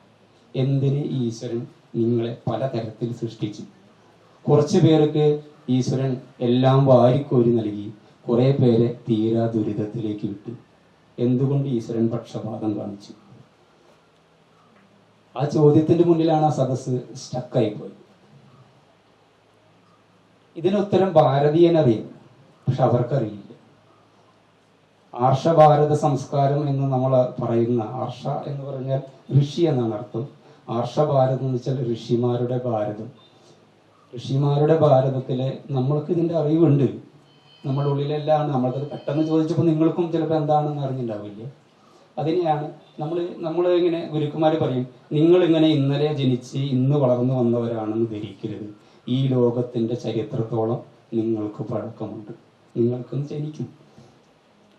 എന്തിന് ഈശ്വരൻ നിങ്ങളെ പല തരത്തിൽ സൃഷ്ടിച്ചു? കുറച്ചു പേർക്ക് ഈശ്വരൻ എല്ലാം വാരിക്കോരി നൽകി, കുറെ പേരെ തീരാ ദുരിതത്തിലേക്ക് വിട്ടു. എന്തുകൊണ്ട് ഈശ്വരൻ പക്ഷപാതം കാണിച്ചു? ആ ചോദ്യത്തിന്റെ മുന്നിലാണ് ആ സദസ്സ് സ്റ്റക്കായിപ്പോയി. ഇതിനുത്തരം ഭാരതീയനറിയാം, പക്ഷെ അവർക്കറിയില്ല. ആർഷഭാരത സംസ്കാരം എന്ന് നമ്മൾ പറയുന്ന, ആർഷ എന്ന് പറഞ്ഞാൽ ഋഷി എന്നാണ് അർത്ഥം. ആർഷഭാരതം എന്ന് വെച്ചാൽ ഋഷിമാരുടെ ഭാരതം. ഋഷിമാരുടെ ഭാരതത്തിലെ നമ്മൾക്ക് ഇതിന്റെ അറിവുണ്ട്, നമ്മുടെ ഉള്ളിലെല്ലാം. നമ്മൾക്കത് പെട്ടെന്ന് ചോദിച്ചപ്പോൾ നിങ്ങൾക്കും ചിലപ്പോൾ എന്താണെന്ന് അറിഞ്ഞിട്ടുണ്ടാവില്ല. അതിനെയാണ് നമ്മൾ ഇങ്ങനെ ഗുരുക്കന്മാര് പറയും, നിങ്ങളിങ്ങനെ ഇന്നലെ ജനിച്ച് ഇന്ന് വളർന്നു വന്നവരാണെന്ന് ധരിക്കരുത്. ഈ ലോകത്തിന്റെ ചരിത്രത്തോളം നിങ്ങൾക്ക് പഴക്കമുണ്ട്. നിങ്ങൾക്കും ജനിക്കും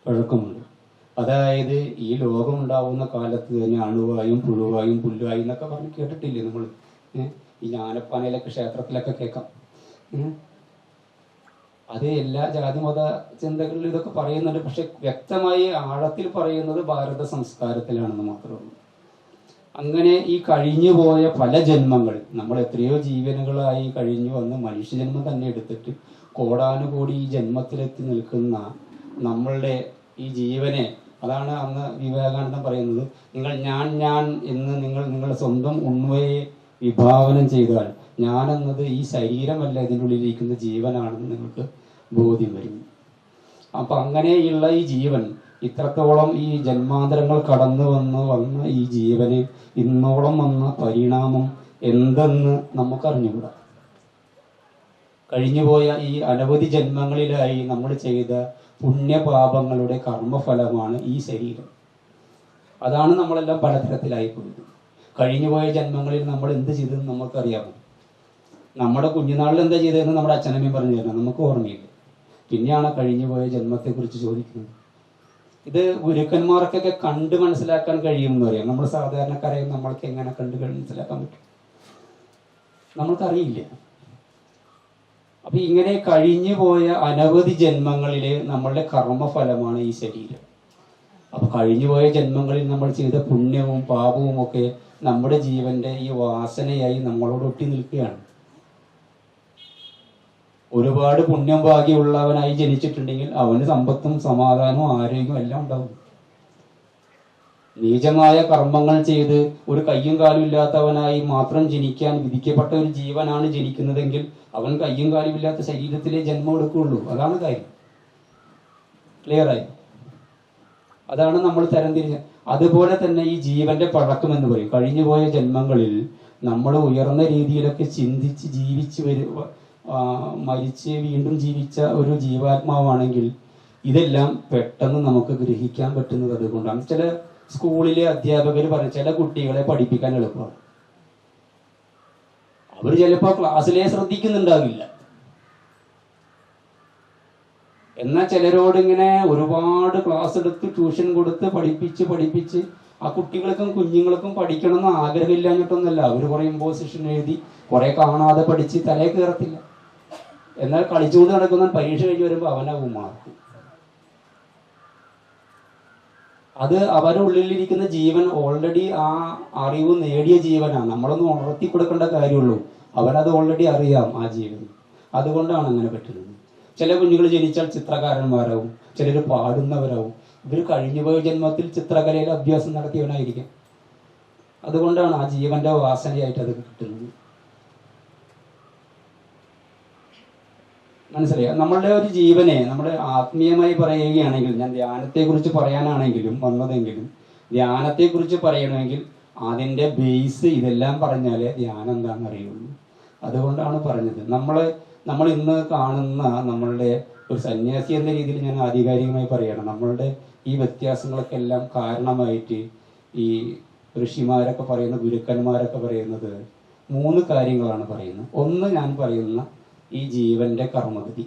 പഴക്കമുണ്ട്. അതായത് ഈ ലോകം ഉണ്ടാവുന്ന കാലത്ത് തന്നെ അണുവായും പുഴുവായും പുല്ലുവായും എന്നൊക്കെ പറഞ്ഞ് കേട്ടിട്ടില്ലേ നമ്മൾ? ഈ ജ്ഞാനപ്പാനയിലൊക്കെ ക്ഷേത്രത്തിലൊക്കെ കേൾക്കാം. അത് എല്ലാ ജാതി മത ചിന്തകളിലും ഇതൊക്കെ പറയുന്നുണ്ട്. പക്ഷെ വ്യക്തമായി ആഴത്തിൽ പറയുന്നത് ഭാരത സംസ്കാരത്തിലാണെന്ന് മാത്രമേ ഉള്ളൂ. അങ്ങനെ ഈ കഴിഞ്ഞു പോയ പല ജന്മങ്ങൾ, നമ്മൾ എത്രയോ ജീവനുകളായി കഴിഞ്ഞു വന്ന് മനുഷ്യജന്മം തന്നെ എടുത്തിട്ട് കോടാനുകോടി ഈ ജന്മത്തിലെത്തി നിൽക്കുന്ന നമ്മളുടെ ഈ ജീവനെ, അതാണ് അന്ന് വിവേകാനന്ദൻ പറയുന്നത്, ഞാൻ എന്ന് നിങ്ങളുടെ സ്വന്തം ഉണ്മയെ വിഭാവനം ചെയ്താൽ ഞാൻ എന്നത് ഈ ശരീരമല്ല, ഇതിനുള്ളിലിരിക്കുന്ന ജീവനാണെന്ന് നിങ്ങൾക്ക് ബോധ്യം വരും. അപ്പൊ അങ്ങനെയുള്ള ഈ ജീവൻ, ഇത്രത്തോളം ഈ ജന്മാന്തരങ്ങൾ കടന്നു വന്ന ഈ ജീവന് ഇന്നോളം വന്ന പരിണാമം എന്തെന്ന് നമുക്കറിഞ്ഞുകൂടാ. കഴിഞ്ഞുപോയ ഈ അനവധി ജന്മങ്ങളിലായി നമ്മൾ ചെയ്ത പുണ്യപാപങ്ങളുടെ കർമ്മഫലമാണ് ഈ ശരീരം. അതാണ് നമ്മളെല്ലാം പലതരത്തിലായി പോയത്. കഴിഞ്ഞുപോയ ജന്മങ്ങളിൽ നമ്മൾ എന്ത് ചെയ്തതെന്ന് നമുക്കറിയാമോ? നമ്മുടെ കുഞ്ഞുനാളിൽ എന്താ ചെയ്തതെന്ന് നമ്മുടെ അച്ഛനമ്മയും പറഞ്ഞു തരണം, നമുക്ക് ഓർമ്മയില്ല. പിന്നെയാണ് കഴിഞ്ഞുപോയ ജന്മത്തെക്കുറിച്ച് ചോദിക്കുന്നത്. ഇത് ഗുരുക്കന്മാർക്കൊക്കെ കണ്ട് മനസ്സിലാക്കാൻ കഴിയുമെന്ന് പറയാം. നമ്മൾ സാധാരണക്കാരെ നമ്മൾക്ക് എങ്ങനെ കണ്ട് മനസ്സിലാക്കാൻ പറ്റും? നമ്മൾക്കറിയില്ല. അപ്പൊ ഇങ്ങനെ കഴിഞ്ഞു പോയ അനവധി ജന്മങ്ങളിലെ നമ്മളുടെ കർമ്മഫലമാണ് ഈ ശരീരം. അപ്പൊ കഴിഞ്ഞുപോയ ജന്മങ്ങളിൽ നമ്മൾ ചെയ്ത പുണ്യവും പാപവും ഒക്കെ നമ്മുടെ ജീവന്റെ ഈ വാസനയായി നമ്മളോട് ഒട്ടി നിൽക്കുകയാണ്. ഒരുപാട് പുണ്യം ഭാഗ്യമുള്ളവനായി ജനിച്ചിട്ടുണ്ടെങ്കിൽ അവന് സമ്പത്തും സമാധാനവും ആരോഗ്യവും എല്ലാം ഉണ്ടാവും. നീചമായ കർമ്മങ്ങൾ ചെയ്ത് ഒരു കയ്യും കാലും ഇല്ലാത്തവനായി മാത്രം ജനിക്കാൻ വിധിക്കപ്പെട്ട ഒരു ജീവനാണ് ജനിക്കുന്നതെങ്കിൽ അവൻ കയ്യും കാലും ഇല്ലാത്ത ശരീരത്തിലെ ജന്മം എടുക്കുകയുള്ളൂ. അതാണ് കാര്യം. ക്ലിയറായി? അതാണ് നമ്മൾ തരംതിരിഞ്ഞ. അതുപോലെ തന്നെ ഈ ജീവന്റെ പഴക്കം എന്ന് പറയും. കഴിഞ്ഞുപോയ ജന്മങ്ങളിൽ നമ്മൾ ഉയർന്ന രീതിയിലൊക്കെ ചിന്തിച്ച് ജീവിച്ച് മരിച്ച് വീണ്ടും ജീവിച്ച ഒരു ജീവാത്മാവാണെങ്കിൽ ഇതെല്ലാം പെട്ടെന്ന് നമുക്ക് ഗ്രഹിക്കാൻ പറ്റുന്നത് അതുകൊണ്ടാണ്. ചില സ്കൂളിലെ അധ്യാപകർ പറയും ചില കുട്ടികളെ പഠിപ്പിക്കാൻ എളുപ്പമാണ്. അവർ ചിലപ്പോൾ ക്ലാസ്സിലെ ശ്രദ്ധിക്കുന്നുണ്ടാവില്ല. എന്നാൽ ചിലരോട് ഇങ്ങനെ ഒരുപാട് ക്ലാസ് എടുത്ത് ട്യൂഷൻ കൊടുത്ത് പഠിപ്പിച്ച് ആ കുട്ടികൾക്കും കുഞ്ഞുങ്ങൾക്കും പഠിക്കണം എന്ന് ആഗ്രഹമില്ലാഞ്ഞിട്ടൊന്നുമല്ല. അവർ കുറെ ഇമ്പോസിഷൻ എഴുതി കുറെ കാണാതെ പഠിച്ച് തലേ കയറത്തില്ല. എന്നാൽ കളിച്ചുകൊണ്ട് നടക്കുന്ന പരീക്ഷ കഴിഞ്ഞ് വരുമ്പോൾ അവനാവും മാർക്ക്. അത് അവരുടെ ഉള്ളിലിരിക്കുന്ന ജീവൻ ഓൾറെഡി ആ അറിവ് നേടിയ ജീവനാണ്. നമ്മളൊന്നും ഉണർത്തി കൊടുക്കേണ്ട കാര്യമുള്ളൂ. അവനത് ഓൾറെഡി അറിയാം ആ ജീവൻ. അതുകൊണ്ടാണ് അങ്ങനെ പറ്റുന്നത്. ചില കുഞ്ഞുങ്ങൾ ജനിച്ചാൽ ചിത്രകാരന്മാരാവും, ചിലർ പാടുന്നവരാവും. ഇവർ കഴിഞ്ഞുപോയ ജന്മത്തിൽ ചിത്രകലയിൽ അഭ്യാസം നടത്തിയവനായിരിക്കും. അതുകൊണ്ടാണ് ആ ജീവന്റെ വാസനയായിട്ട് അത് കിട്ടുന്നത്. മനസ്സിലായോ? നമ്മളുടെ ഒരു ജീവനെ നമ്മുടെ ആത്മീയമായി പറയുകയാണെങ്കിൽ, ഞാൻ ധ്യാനത്തെ കുറിച്ച് പറയാനാണെങ്കിലും വന്നതെങ്കിലും ധ്യാനത്തെ കുറിച്ച് പറയണമെങ്കിൽ അതിന്റെ ബേസ് ഇതെല്ലാം പറഞ്ഞാലേ ധ്യാനം എന്താണെന്ന് അറിയുള്ളൂ. അതുകൊണ്ടാണ് പറഞ്ഞത്. നമ്മൾ ഇന്ന് കാണുന്ന നമ്മളുടെ ഒരു സന്യാസി എന്ന രീതിയിൽ ഞാൻ ആധികാരികമായി പറയണം, നമ്മളുടെ ഈ വ്യത്യാസങ്ങളൊക്കെ എല്ലാം കാരണമായിട്ട് ഈ ഋഷിമാരൊക്കെ പറയുന്ന ഗുരുക്കന്മാരൊക്കെ പറയുന്നത് 3 കാര്യങ്ങളാണ് പറയുന്നത്. ഒന്ന്, ഞാൻ പറയുന്ന ഈ ജീവന്റെ കർമ്മഗതി,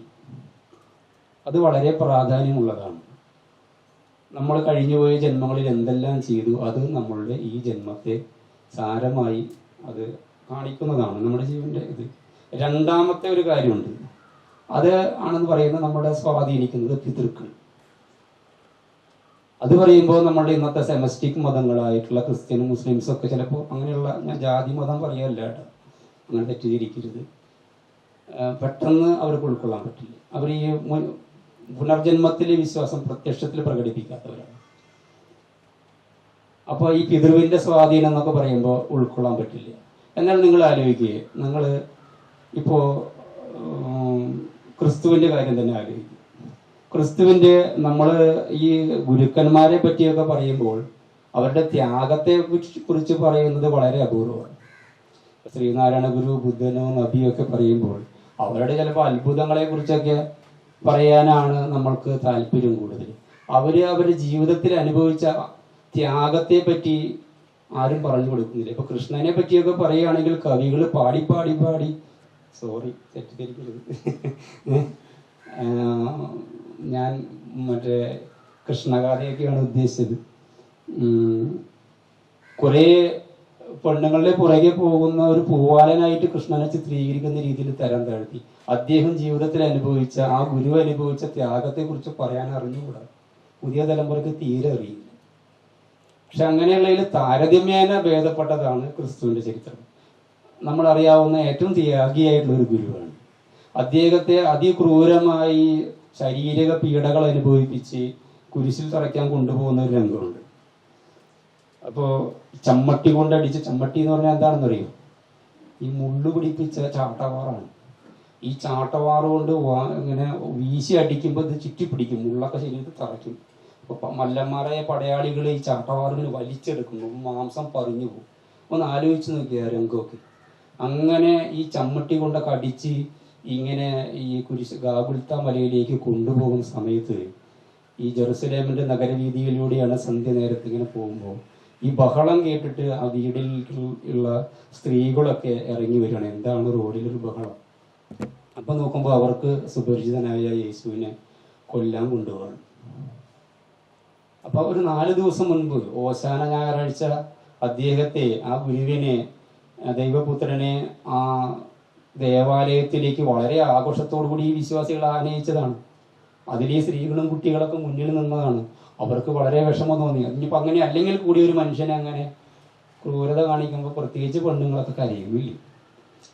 അത് വളരെ പ്രാധാന്യമുള്ളതാണ്. നമ്മൾ കഴിഞ്ഞുപോയ ജന്മങ്ങളിൽ എന്തെല്ലാം ചെയ്തു അത് നമ്മളുടെ ഈ ജന്മത്തെ സാരമായി അത് കാണിക്കുന്നതാണ് നമ്മുടെ ജീവന്റെ ഇത്. രണ്ടാമത്തെ ഒരു കാര്യമുണ്ട്, അത് ആണെന്ന് പറയുന്നത് നമ്മുടെ സ്വാധീനിക്കുന്നത് പിതൃക്കൾ. അത് പറയുമ്പോൾ നമ്മുടെ ഇന്നത്തെ സെമസ്റ്റിക് മതങ്ങളായിട്ടുള്ള ക്രിസ്ത്യനും മുസ്ലിംസും ഒക്കെ ചിലപ്പോൾ അങ്ങനെയുള്ള, ഞാൻ ജാതി മതം പറയല്ല കേട്ടോ, അങ്ങനെ തെറ്റിദ്ധരിക്കരുത്, പെട്ടെന്ന് അവർക്ക് ഉൾക്കൊള്ളാൻ പറ്റില്ല. അവർ ഈ പുനർജന്മത്തിലെ വിശ്വാസം പ്രത്യക്ഷത്തിൽ പ്രകടിപ്പിക്കാത്തവരാണ്. അപ്പോൾ ഈ പിതൃവിന്റെ സ്വാധീനം എന്നൊക്കെ പറയുമ്പോൾ ഉൾക്കൊള്ളാൻ പറ്റില്ല. എന്നാൽ നിങ്ങൾ ആലോചിക്കുക, നിങ്ങൾ ഇപ്പോൾ ക്രിസ്തുവിന്റെ കാര്യം തന്നെ ആലോചിക്കുക. ക്രിസ്തുവിന്റെ നമ്മൾ ഈ ഗുരുക്കന്മാരെ പറ്റിയൊക്കെ പറയുമ്പോൾ അവരുടെ ത്യാഗത്തെ കുറിച്ച് പറയുന്നത് വളരെ അപൂർവമാണ്. ശ്രീനാരായണ ഗുരു, ബുദ്ധനോ നബിയോ ഒക്കെ പറയുമ്പോൾ അവരുടെ ചിലപ്പോൾ അത്ഭുതങ്ങളെ കുറിച്ചൊക്കെ പറയാനാണ് നമ്മൾക്ക് താല്പര്യം കൂടുതൽ. അവരുടെ ജീവിതത്തിൽ അനുഭവിച്ച ത്യാഗത്തെ പറ്റി ആരും പറഞ്ഞു കൊടുക്കുന്നില്ല. ഇപ്പൊ കൃഷ്ണനെ പറ്റിയൊക്കെ പറയുകയാണെങ്കിൽ കവികൾ പാടി സോറി തെറ്റിദ്ധരിക്കരുത്, ഞാൻ മറ്റേ കൃഷ്ണഗാഥയൊക്കെയാണ് ഉദ്ദേശിച്ചത്. കുറേ പെണ്ണുങ്ങളുടെ പുറകെ പോകുന്ന ഒരു പൂവാലനായിട്ട് കൃഷ്ണനെ ചിത്രീകരിക്കുന്ന രീതിയിൽ തരം താഴ്ത്തി. അദ്ദേഹം ജീവിതത്തിൽ അനുഭവിച്ച, ആ ഗുരു അനുഭവിച്ച ത്യാഗത്തെ കുറിച്ച് പറയാൻ അറിഞ്ഞുകൂടാ. പുതിയ തലമുറയ്ക്ക് തീരെ അറിയില്ല. പക്ഷെ അങ്ങനെയുള്ളതിൽ താരതമ്യേന ഭേദപ്പെട്ടതാണ് ക്രിസ്തുവിന്റെ ചരിത്രം. നമ്മൾ അറിയാവുന്ന ഏറ്റവും ത്യാഗിയായിട്ടുള്ള ഒരു ഗുരുവാണ്. അദ്ദേഹത്തെ അതിക്രൂരമായി ശാരീരിക പീഡകൾ അനുഭവിപ്പിച്ച് കുരിശിൽ തറയ്ക്കാൻ കൊണ്ടുപോകുന്ന ഒരു രംഗമുണ്ട്. അപ്പോൾ ചമ്മട്ടി കൊണ്ടടിച്ച്, ചമ്മട്ടി എന്ന് പറഞ്ഞാൽ എന്താണെന്ന് അറിയും, ഈ മുള്ളു പിടിപ്പിച്ച ചാട്ടവാറാണ്. ഈ ചാട്ടവാറ് കൊണ്ട് ഇങ്ങനെ വീശി അടിക്കുമ്പോൾ ഇത് ചുറ്റിപ്പിടിക്കും, മുള്ളൊക്കെ ശരീരത്തിൽ തറയ്ക്കും. അപ്പോൾ മല്ലന്മാരായ പടയാളികൾ ഈ ചാട്ടവാറിന് വലിച്ചെടുക്കുന്നു, മാംസം പറിഞ്ഞു പോകും. ഒന്ന് ആലോചിച്ച് നോക്കിയ രംഗമൊക്കെ. അങ്ങനെ ഈ ചമ്മട്ടി കൊണ്ടൊക്കെ അടിച്ച് ഇങ്ങനെ ഈ കുരിശ് ഗാഗുൽത്ത മലയിലേക്ക് കൊണ്ടുപോകുന്ന സമയത്ത് ഈ ജെറുസലേമിന്റെ നഗരവീതിയിലൂടെയാണ് സന്ധ്യ നേരത്ത് ഇങ്ങനെ പോകുമ്പോൾ ഈ ബഹളം കേട്ടിട്ട് ആ വീടിൽ ഉള്ള സ്ത്രീകളൊക്കെ ഇറങ്ങി വരികയാണ്. എന്താണ് റോഡിലൊരു ബഹളം? അപ്പൊ നോക്കുമ്പോൾ അവർക്ക് സുപരിചിതനായ യേശുവിനെ കൊല്ലാൻ കൊണ്ടുപോകാണ്. അപ്പൊ ഒരു 4 ദിവസം മുൻപ് ഓശാന ഞായറാഴ്ച അദ്ദേഹത്തെ, ആ ഗുരുവിനെ ദൈവപുത്രനെ ആ ദേവാലയത്തിലേക്ക് വളരെ ആഘോഷത്തോടു കൂടി ഈ വിശ്വാസികൾ ആനയിച്ചതാണ്. അതിൽ ഈ സ്ത്രീകളും കുട്ടികളൊക്കെ മുന്നിൽ നിന്നതാണ്. അവർക്ക് വളരെ വിഷമം തോന്നി. ഇനിയിപ്പോൾ അങ്ങനെ അല്ലെങ്കിൽ കൂടി ഒരു മനുഷ്യനെ അങ്ങനെ ക്രൂരത കാണിക്കുമ്പോൾ പ്രത്യേകിച്ച് പെണ്ണുങ്ങളൊക്കെ കരയുമില്ലേ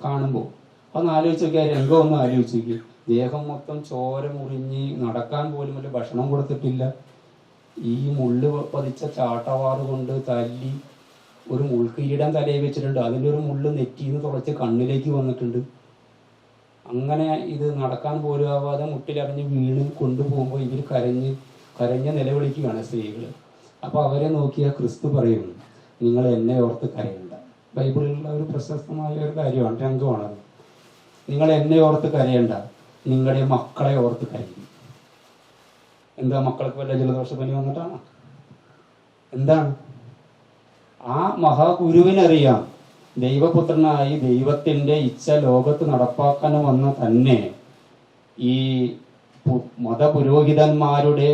കാണുമ്പോൾ? അതൊന്ന് ആലോചിച്ച് നോക്കിയാൽ, രംഗം ഒന്ന് ആലോചിച്ച് നോക്കി. ദേഹം മൊത്തം ചോര മുറിഞ്ഞ് നടക്കാൻ പോലും വല്ല ഭക്ഷണം കൊടുത്തിട്ടില്ല. ഈ മുള്ള് പതിച്ച ചാട്ടവാറ് കൊണ്ട് തല്ലി ഒരു മുൾക്കിരീടം തലയിൽ വെച്ചിട്ടുണ്ട്. അതിൻ്റെ ഒരു മുള്ള് നെറ്റിന്ന് തുളച്ച് കണ്ണിലേക്ക് വന്നിട്ടുണ്ട്. അങ്ങനെ ഇത് നടക്കാൻ പോലും ആവാതെ മുട്ടിലറിഞ്ഞ് വീണ് കൊണ്ടുപോകുമ്പോൾ ഇവർ കരഞ്ഞ് നിലവിളിക്കുകയാണ് സ്ത്രീകൾ. അപ്പോൾ അവരെ നോക്കിയാൽ ക്രിസ്തു പറയുന്നു, നിങ്ങൾ എന്നെ ഓർത്ത് കരയണ്ട. ബൈബിളിലുള്ള ഒരു പ്രശസ്തമായ ഒരു കാര്യമാണ്, രംഗമാണത്. നിങ്ങൾ എന്നെ ഓർത്ത് കരയണ്ട, നിങ്ങളുടെ മക്കളെ ഓർത്ത് കരയും. എന്താ, മക്കൾക്ക് വല്ല ജലദോഷപ്പനി വന്നിട്ടാണ്? എന്താണ്? ആ മഹാഗുരുവിനറിയാം ദൈവപുത്രനായി ദൈവത്തിൻ്റെ ഇച്ഛ ലോകത്ത് നടപ്പാക്കാൻ വന്ന തന്നെ ഈ മതപുരോഹിതന്മാരുടെ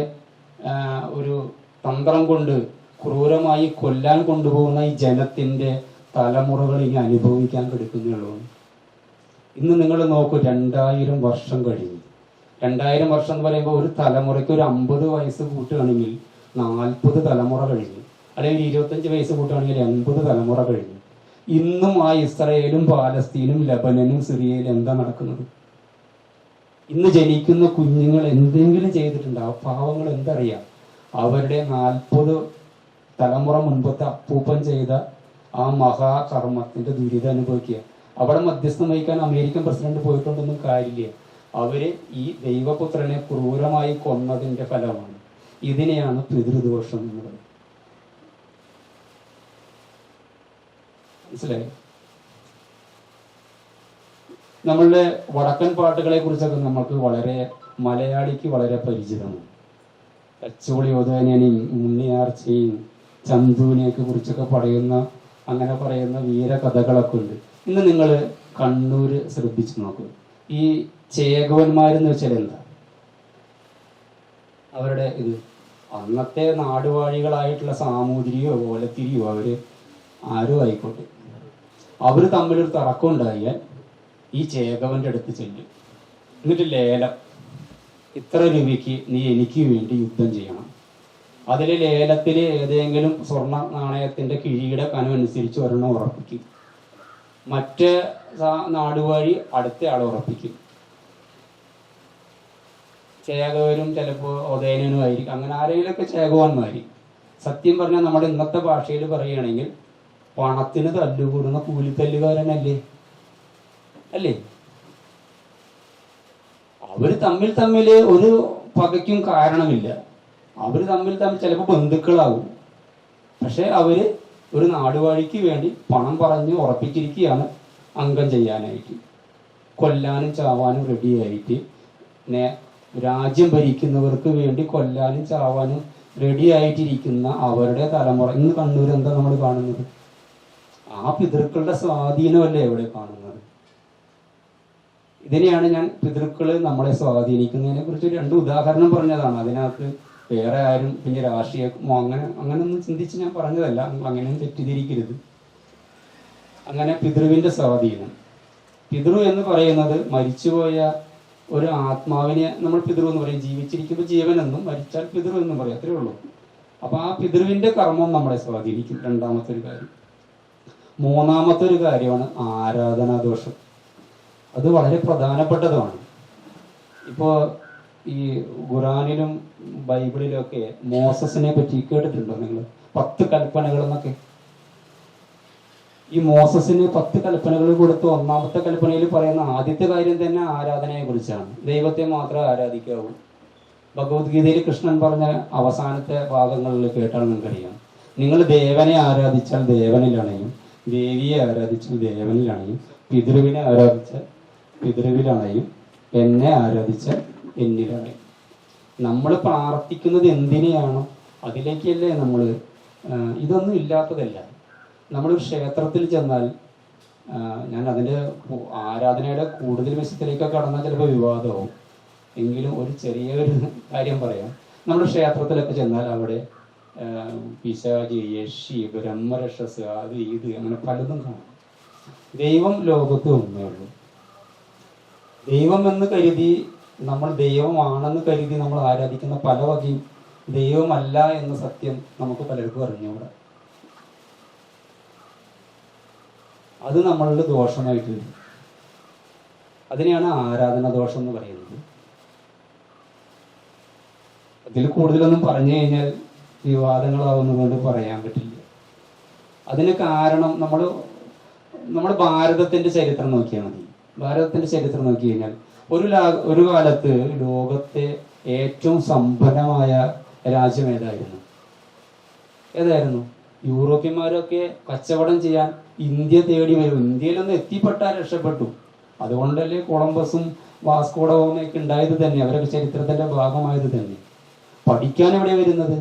ഒരു തന്ത്രം കൊണ്ട് ക്രൂരമായി കൊല്ലാൻ കൊണ്ടുപോകുന്ന ഈ ജനത്തിൻ്റെ തലമുറകൾ ഇനി അനുഭവിക്കാൻ കിടക്കുന്നുള്ളൂ. ഇന്ന് നിങ്ങൾ നോക്കൂ, 2000 വർഷം കഴിഞ്ഞു. 2000 വർഷം എന്ന് പറയുമ്പോൾ ഒരു തലമുറയ്ക്ക് ഒരു 50 വയസ്സ് കൂട്ടുകയാണെങ്കിൽ 40 തലമുറ കഴിഞ്ഞു. അല്ലെങ്കിൽ 25 വയസ്സ് കൂട്ടുകയാണെങ്കിൽ 80 തലമുറ കഴിഞ്ഞു. ഇന്നും ആ ഇസ്രായേലും പാലസ്തീനും ലബനനും സിറിയയിലും എന്താ നടക്കുന്നത്? ഇന്ന് ജനിക്കുന്ന കുഞ്ഞുങ്ങൾ എന്തെങ്കിലും ചെയ്തിട്ടുണ്ടാവും. പാവങ്ങൾ എന്തറിയാം? അവരുടെ 40 തലമുറ മുൻപത്തെ അപ്പൂപ്പൻ ചെയ്ത ആ മഹാകർമ്മത്തിന്റെ ദുരിതം അനുഭവിക്കുക. അവിടെ മധ്യസ്ഥം വഹിക്കാൻ അമേരിക്കൻ പ്രസിഡന്റ് പോയിട്ടുണ്ടെന്നും കാര്യമില്ല. അവര് ഈ ദൈവപുത്രനെ ക്രൂരമായി കൊന്നതിന്റെ ഫലമാണ്. ഇതിനെയാണ് പിതൃദോഷം എന്ന് പറയുന്നത്. മനസ്സിലായി? നമ്മളുടെ വടക്കൻ പാട്ടുകളെ കുറിച്ചൊക്കെ നമുക്ക് മലയാളിക്ക് വളരെ പരിചിതമാണ്. തച്ചോളി ഉദയനെയും ഉണ്ണിയാർച്ചയും ചന്തുവിനെയൊക്കെ കുറിച്ചൊക്കെ അങ്ങനെ പറയുന്ന വീരകഥകളൊക്കെ ഉണ്ട്. ഇന്ന് നിങ്ങൾ കണ്ണൂര് ശ്രദ്ധിച്ചു നോക്കൂ. ഈ ചേകവന്മാരെന്ന് വെച്ചാൽ എന്താ? അവരുടെ ഇത് അന്നത്തെ നാടുവാഴികളായിട്ടുള്ള സാമൂതിരിയോ ഓലത്തിരിയോ അവര് ആരോ ആയിക്കോട്ടെ, അവർ തമ്മിലൊരു തർക്കം ഉണ്ടായാൽ ഈ ചേകവന്റെ അടുത്ത് ചെല്ലും. എന്നിട്ട് ലേലം, ഇത്ര രൂപയ്ക്ക് നീ എനിക്ക് വേണ്ടി യുദ്ധം ചെയ്യണം. അതിൽ ലേലത്തിൽ ഏതെങ്കിലും സ്വർണ്ണ നാണയത്തിന്റെ കിഴിയുടെ കനമനുസരിച്ച് ഒരെണ്ണം ഉറപ്പിക്കും. മറ്റേ നാടുവാഴി അടുത്ത ആളെ ഉറപ്പിക്കും. ചേകവരും ചിലപ്പോൾ ഉദയനനും ആയിരിക്കും. അങ്ങനെ ആരെങ്കിലുമൊക്കെ ചേകവന്മാര്. സത്യം പറഞ്ഞാൽ നമ്മുടെ ഇന്നത്തെ ഭാഷയിൽ പറയുകയാണെങ്കിൽ പണത്തിന് തല്ലുകൂടുന്ന കൂലിത്തല്ലുകാരനല്ലേ അല്ലേ? അവര് തമ്മിൽ ഒരു പകയ്ക്കും കാരണമില്ല. അവര് തമ്മിൽ ചിലപ്പോൾ ബന്ധുക്കളാവും. പക്ഷെ അവര് ഒരു നാടുവാഴിക്ക് വേണ്ടി പണം പറഞ്ഞ് ഉറപ്പിച്ചിരിക്കുകയാണ് അംഗം ചെയ്യാനായിട്ട്. കൊല്ലാനും ചാവാനും റെഡിയായിട്ട്, രാജ്യം ഭരിക്കുന്നവർക്ക് വേണ്ടി കൊല്ലാനും ചാവാനും റെഡി ആയിട്ടിരിക്കുന്ന അവരുടെ തലമുറ. ഇന്ന് കണ്ണൂർ എന്താ നമ്മൾ കാണുന്നത്? ആ പിതൃക്കളുടെ സ്വാധീനമല്ലേ എവിടെ കാണുന്നത്? ഇതിനെയാണ് ഞാൻ പിതൃക്കള് നമ്മളെ സ്വാധീനിക്കുന്നതിനെ കുറിച്ച് 2 ഉദാഹരണം പറഞ്ഞതാണ്. അതിനകത്ത് വേറെ ആരും പിന്നെ രാഷ്ട്രീയമോ അങ്ങനെയൊന്നും ചിന്തിച്ച് ഞാൻ പറഞ്ഞതല്ല. അങ്ങനെയും തെറ്റിദ്ധരിക്കരുത്. അങ്ങനെ പിതൃവിന്റെ സ്വാധീനം. പിതൃ എന്ന് പറയുന്നത് മരിച്ചുപോയ ഒരു ആത്മാവിനെ നമ്മൾ പിതൃ എന്ന് പറയും. ജീവിച്ചിരിക്കുമ്പോൾ ജീവനെന്നും, മരിച്ചാൽ പിതൃ എന്നും പറയും. അത്രേ ഉള്ളൂ. അപ്പൊ ആ പിതൃവിന്റെ കർമ്മം നമ്മളെ സ്വാധീനിക്കും. 2ാമത്തെ ഒരു കാര്യം. 3ാമത്തെ ഒരു കാര്യമാണ് ആരാധനാദോഷം. അത് വളരെ പ്രധാനപ്പെട്ടതാണ്. ഇപ്പോ ഈ ഖുറാനിലും ബൈബിളിലും ഒക്കെ മോസസിനെ പറ്റി കേട്ടിട്ടുണ്ടോ നിങ്ങൾ? 10 കൽപ്പനകൾ എന്നൊക്കെ. ഈ മോസസിന് 10 കൽപ്പനകൾ കൊടുത്ത് 1ാമത്തെ കൽപ്പനയിൽ പറയുന്ന ആദ്യത്തെ കാര്യം തന്നെ ആരാധനയെ കുറിച്ചാണ്. ദൈവത്തെ മാത്രമേ ആരാധിക്കാവൂ. ഭഗവത്ഗീതയിൽ കൃഷ്ണൻ പറഞ്ഞ അവസാനത്തെ ഭാഗങ്ങളിൽ കേട്ടാൽ നിങ്ങൾക്കറിയാം, നിങ്ങൾ ദേവനെ ആരാധിച്ചാൽ ദേവനിലണയും, ദേവിയെ ആരാധിച്ചാൽ ദേവനിലണയും, പിതൃവിനെ ആരാധിച്ചാൽ പിതൃവിലണയും, എന്നെ ആരാധിച്ചാൽ എന്നിലണയും. നമ്മൾ പ്രാർത്ഥിക്കുന്നത് എന്തിനെയാണോ അതിലേക്കല്ലേ നമ്മൾ. ഇതൊന്നും ഇല്ലാത്തതല്ല. നമ്മളൊരു ക്ഷേത്രത്തിൽ ചെന്നാൽ, ഞാൻ അതിൻ്റെ ആരാധനയുടെ കൂടുതൽ വശത്തിലേക്കൊക്കെ കടന്നാൽ ചിലപ്പോൾ വിവാദമാവും. എങ്കിലും ഒരു ചെറിയൊരു കാര്യം പറയാം. നമ്മൾ ക്ഷേത്രത്തിലൊക്കെ ചെന്നാൽ അവിടെ പിശാചി, യക്ഷി, ബ്രഹ്മരക്ഷസ്, അത് ഇത് അങ്ങനെ പലതും കാണും. ദൈവം ലോകത്ത് ഒന്നേ ഉള്ളൂ. ദൈവം എന്ന് കരുതി നമ്മൾ ദൈവമാണെന്ന് കരുതി നമ്മൾ ആരാധിക്കുന്ന പല വകയും ദൈവമല്ല എന്ന സത്യം നമുക്ക് പലർക്കും അറിഞ്ഞൂടാ. അത് നമ്മളുടെ ദോഷമായിട്ട് വരും. അതിനെയാണ് ആരാധന ദോഷം എന്ന് പറയുന്നത്. അതിൽ കൂടുതലൊന്നും പറഞ്ഞു കഴിഞ്ഞാൽ വിവാദങ്ങളാവുന്നതുകൊണ്ട് പറയാൻ പറ്റില്ല. അതിന് കാരണം നമ്മുടെ ഭാരതത്തിന്റെ ചരിത്രം നോക്കിയാൽ മതി. ഭാരതത്തിന്റെ ചരിത്രം നോക്കി കഴിഞ്ഞാൽ ഒരു കാലത്ത് ലോകത്തെ ഏറ്റവും സമ്പന്നമായ രാജ്യം ഏതായിരുന്നു? യൂറോപ്യന്മാരൊക്കെ കച്ചവടം ചെയ്യാൻ ഇന്ത്യ തേടി വരും. ഇന്ത്യയിലൊന്ന് എത്തിപ്പെട്ടാൽ രക്ഷപ്പെട്ടു. അതുകൊണ്ടല്ലേ കൊളംബസും വാസ്കോഡഗാമയൊക്കെ ഉണ്ടായത് തന്നെ, അവരൊക്കെ ചരിത്രത്തിന്റെ ഭാഗമായത് തന്നെ. പഠിക്കാൻ എവിടെയാണ് വരുന്നത്?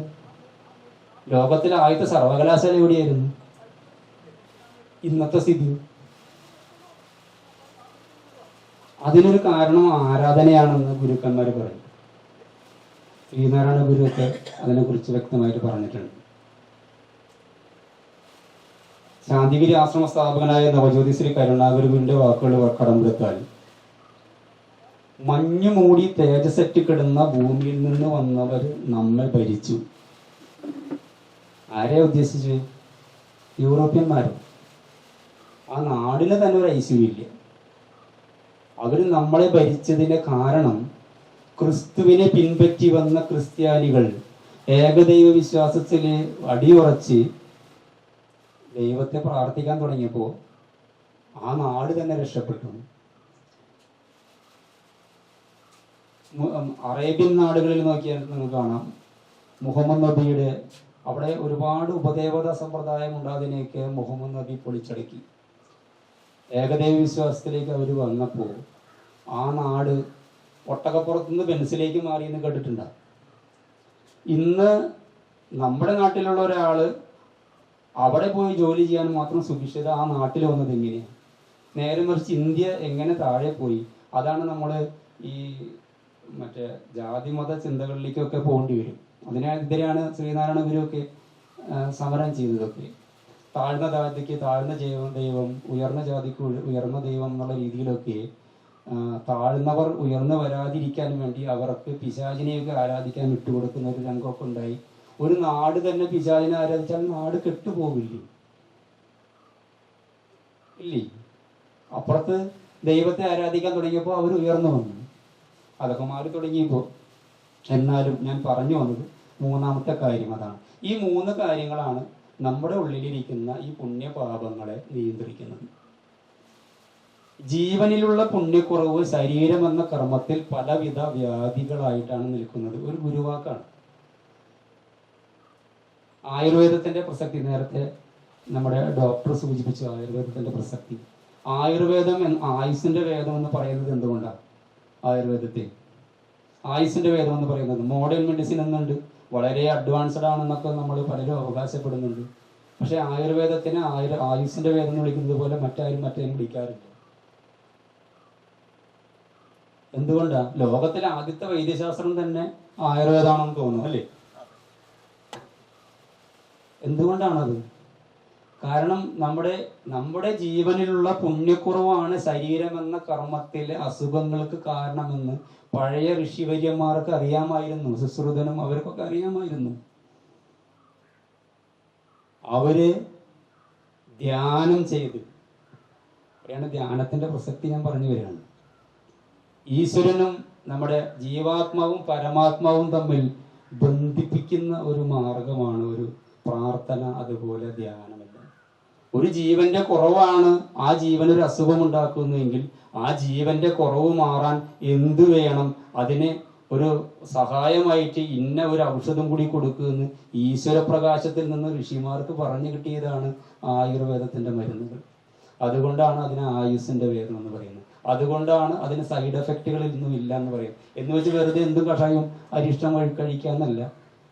ലോകത്തിലെ ആദ്യത്തെ സർവകലാശാല എവിടെയായിരുന്നു? ഇന്നത്തെ സ്ഥിതി. അതിനൊരു കാരണം ആരാധനയാണെന്ന് ഗുരുക്കന്മാർ പറയും. ശ്രീനാരായണ ഗുരുവൊക്കെ അതിനെക്കുറിച്ച് വ്യക്തമായിട്ട് പറഞ്ഞിട്ടുണ്ട്. ശാന്തിഗിരി ആശ്രമ സ്ഥാപകനായ നവജ്യോതി ശ്രീ കരുണാകരഗുരുവിന്റെ വാക്കുകൾ കടമ്പെടുത്താൽ, മഞ്ഞു മൂടി തേജസ്സറ്റ് കിടന്ന ഭൂമിയിൽ നിന്ന് വന്നവർ നമ്മെ ഭരിച്ചു. ആരെയാ ഉദ്ദേശിച്ചു? യൂറോപ്യന്മാരും. ആ നാടിന് തന്നെ ഒരു ഐശ്വര്യമില്ല. അവർ നമ്മളെ ഭരിച്ചതിന്റെ കാരണം ക്രിസ്തുവിനെ പിൻപറ്റി വന്ന ക്രിസ്ത്യാനികൾ ഏകദൈവ വിശ്വാസത്തിൽ അടിയുറച്ച് ദൈവത്തെ പ്രാർത്ഥിക്കാൻ തുടങ്ങിയപ്പോൾ ആ നാട് തന്നെ രക്ഷപ്പെട്ടു. അറേബ്യൻ നാടുകളിൽ നോക്കിയാൽ നമുക്ക് കാണാം, മുഹമ്മദ് നബിയുടെ അവിടെ ഒരുപാട് ഉപദേവത സമ്പ്രദായം ഉണ്ടാതിനെയൊക്കെ മുഹമ്മദ് നബി പൊളിച്ചടക്കി. ഏകദൈവ വിശ്വാസത്തിലേക്ക് അവർ വന്നപ്പോൾ ആ നാട് ഒട്ടകപ്പുറത്തുനിന്ന് ബെൻസിലേക്ക് മാറിയെന്ന് കേട്ടിട്ടുണ്ടാകും. ഇന്ന് നമ്മുടെ നാട്ടിലുള്ള ഒരാള് അവിടെ പോയി ജോലി ചെയ്യാൻ മാത്രം സുഭിക്ഷത ആ നാട്ടിൽ വന്നത് എങ്ങനെയാണ്? നേരെ മറിച്ച് ഇന്ത്യ എങ്ങനെ താഴെ പോയി? അതാണ് നമ്മൾ ഈ മറ്റേ ജാതിമത ചിന്തകളിലേക്കൊക്കെ പോകേണ്ടി വരും. അതിനെതിരെയാണ് ശ്രീനാരായണ ഗുരുവൊക്കെ സമരം ചെയ്തതൊക്കെ. താഴ്ന്ന ജാതിക്ക് താഴ്ന്ന ദൈവം, ഉയർന്ന ജാതിക്ക് ഉയർന്ന ദൈവം എന്നുള്ള രീതിയിലൊക്കെ താഴ്ന്നവർ ഉയർന്നു വരാതിരിക്കാൻ വേണ്ടി അവർക്ക് പിശാചിനെയൊക്കെ ആരാധിക്കാൻ വിട്ടുകൊടുക്കുന്ന ഒരു രംഗമൊക്കെ ഉണ്ടായി. ഒരു നാട് തന്നെ പിശാചിനെ ആരാധിച്ചാൽ നാട് കെട്ടുപോകില്ലേ? ഇല്ലേ? അപ്പുറത്ത് ദൈവത്തെ ആരാധിക്കാൻ തുടങ്ങിയപ്പോൾ അവർ ഉയർന്നു വന്നു. അതൊക്കെ മാറി തുടങ്ങിയപ്പോൾ. എന്നാലും ഞാൻ പറഞ്ഞു വന്നത് മൂന്നാമത്തെ കാര്യം അതാണ്. ഈ 3 കാര്യങ്ങളാണ് നമ്മുടെ ഉള്ളിലിരിക്കുന്ന ഈ പുണ്യപാപങ്ങളെ നിയന്ത്രിക്കുന്നത്. ജീവനിലുള്ള പുണ്യക്കുറവ് ശരീരം എന്ന കർമ്മത്തിൽ പലവിധ വ്യാധികളായിട്ടാണ് നിൽക്കുന്നത്. ഒരു ഗുരുവാക്കാണ്. ആയുർവേദത്തിന്റെ പ്രസക്തി നേരത്തെ നമ്മുടെ ഡോക്ടർ സൂചിപ്പിച്ചു. ആയുർവേദത്തിന്റെ പ്രസക്തി, ആയുർവേദം ആയുസിന്റെ വേദം എന്ന് പറയുന്നത് എന്തുകൊണ്ടാണ്? ആയുർവേദത്തെ ആയുസിന്റെ വേദം എന്ന് പറയുന്നത് മോഡേൺ മെഡിസിൻ എന്നുണ്ട്, വളരെ അഡ്വാൻസ്ഡ് ആണെന്നൊക്കെ നമ്മൾ പലരും അവകാശപ്പെടുന്നുണ്ട്. പക്ഷെ ആയുർവേദത്തിന് ആയുസിന്റെ വേദം എന്ന് വിളിക്കുന്നത് പോലെ മറ്റാരും വിളിക്കാറില്ല. എന്തുകൊണ്ടാ? ലോകത്തിലെ ആദ്യത്തെ വൈദ്യശാസ്ത്രം തന്നെ ആയുർവേദമാണെന്ന് തോന്നുന്നു, അല്ലേ? എന്തുകൊണ്ടാണത്? കാരണം നമ്മുടെ ജീവനിലുള്ള പുണ്യക്കുറവാണ് ശരീരം എന്ന കർമ്മത്തിലെ അസുഖങ്ങൾക്ക് കാരണമെന്ന് പഴയ ഋഷിവര്യന്മാർക്ക് അറിയാമായിരുന്നു. സുശ്രുതനും അവർക്കൊക്കെ അറിയാമായിരുന്നു. അവര് ധ്യാനം ചെയ്ത്, അവിടെയാണ് ധ്യാനത്തിന്റെ പ്രസക്തി ഞാൻ പറഞ്ഞു വരികയാണ്. ഈശ്വരനും നമ്മുടെ ജീവാത്മാവും പരമാത്മാവും തമ്മിൽ ബന്ധിപ്പിക്കുന്ന ഒരു മാർഗമാണ് ഒരു പ്രാർത്ഥന, അതുപോലെ ധ്യാനമല്ല. ഒരു ജീവന്റെ കുറവാണ് ആ ജീവൻ ഒരു അസുഖം ഉണ്ടാക്കുന്നെങ്കിൽ ആ ജീവന്റെ കുറവ് മാറാൻ എന്തു വേണം? അതിന് ഒരു സഹായമായിട്ട് ഇന്ന ഒരു ഔഷധം കൂടി കൊടുക്കുമെന്ന് ഈശ്വരപ്രകാശത്തിൽ നിന്ന് ഋഷിമാർക്ക് പറഞ്ഞു കിട്ടിയതാണ് ആയുർവേദത്തിന്റെ മരുന്നുകൾ. അതുകൊണ്ടാണ് അതിന് ആയുസിന്റെ വേദം എന്ന് പറയുന്നത്. അതുകൊണ്ടാണ് അതിന് സൈഡ് എഫക്റ്റുകളൊന്നും ഇല്ല എന്ന് പറയും. എന്ന് വെച്ച് വെറുതെ എന്തും കഷായം അരിഷ്ടം കഴിക്കാന്നല്ല.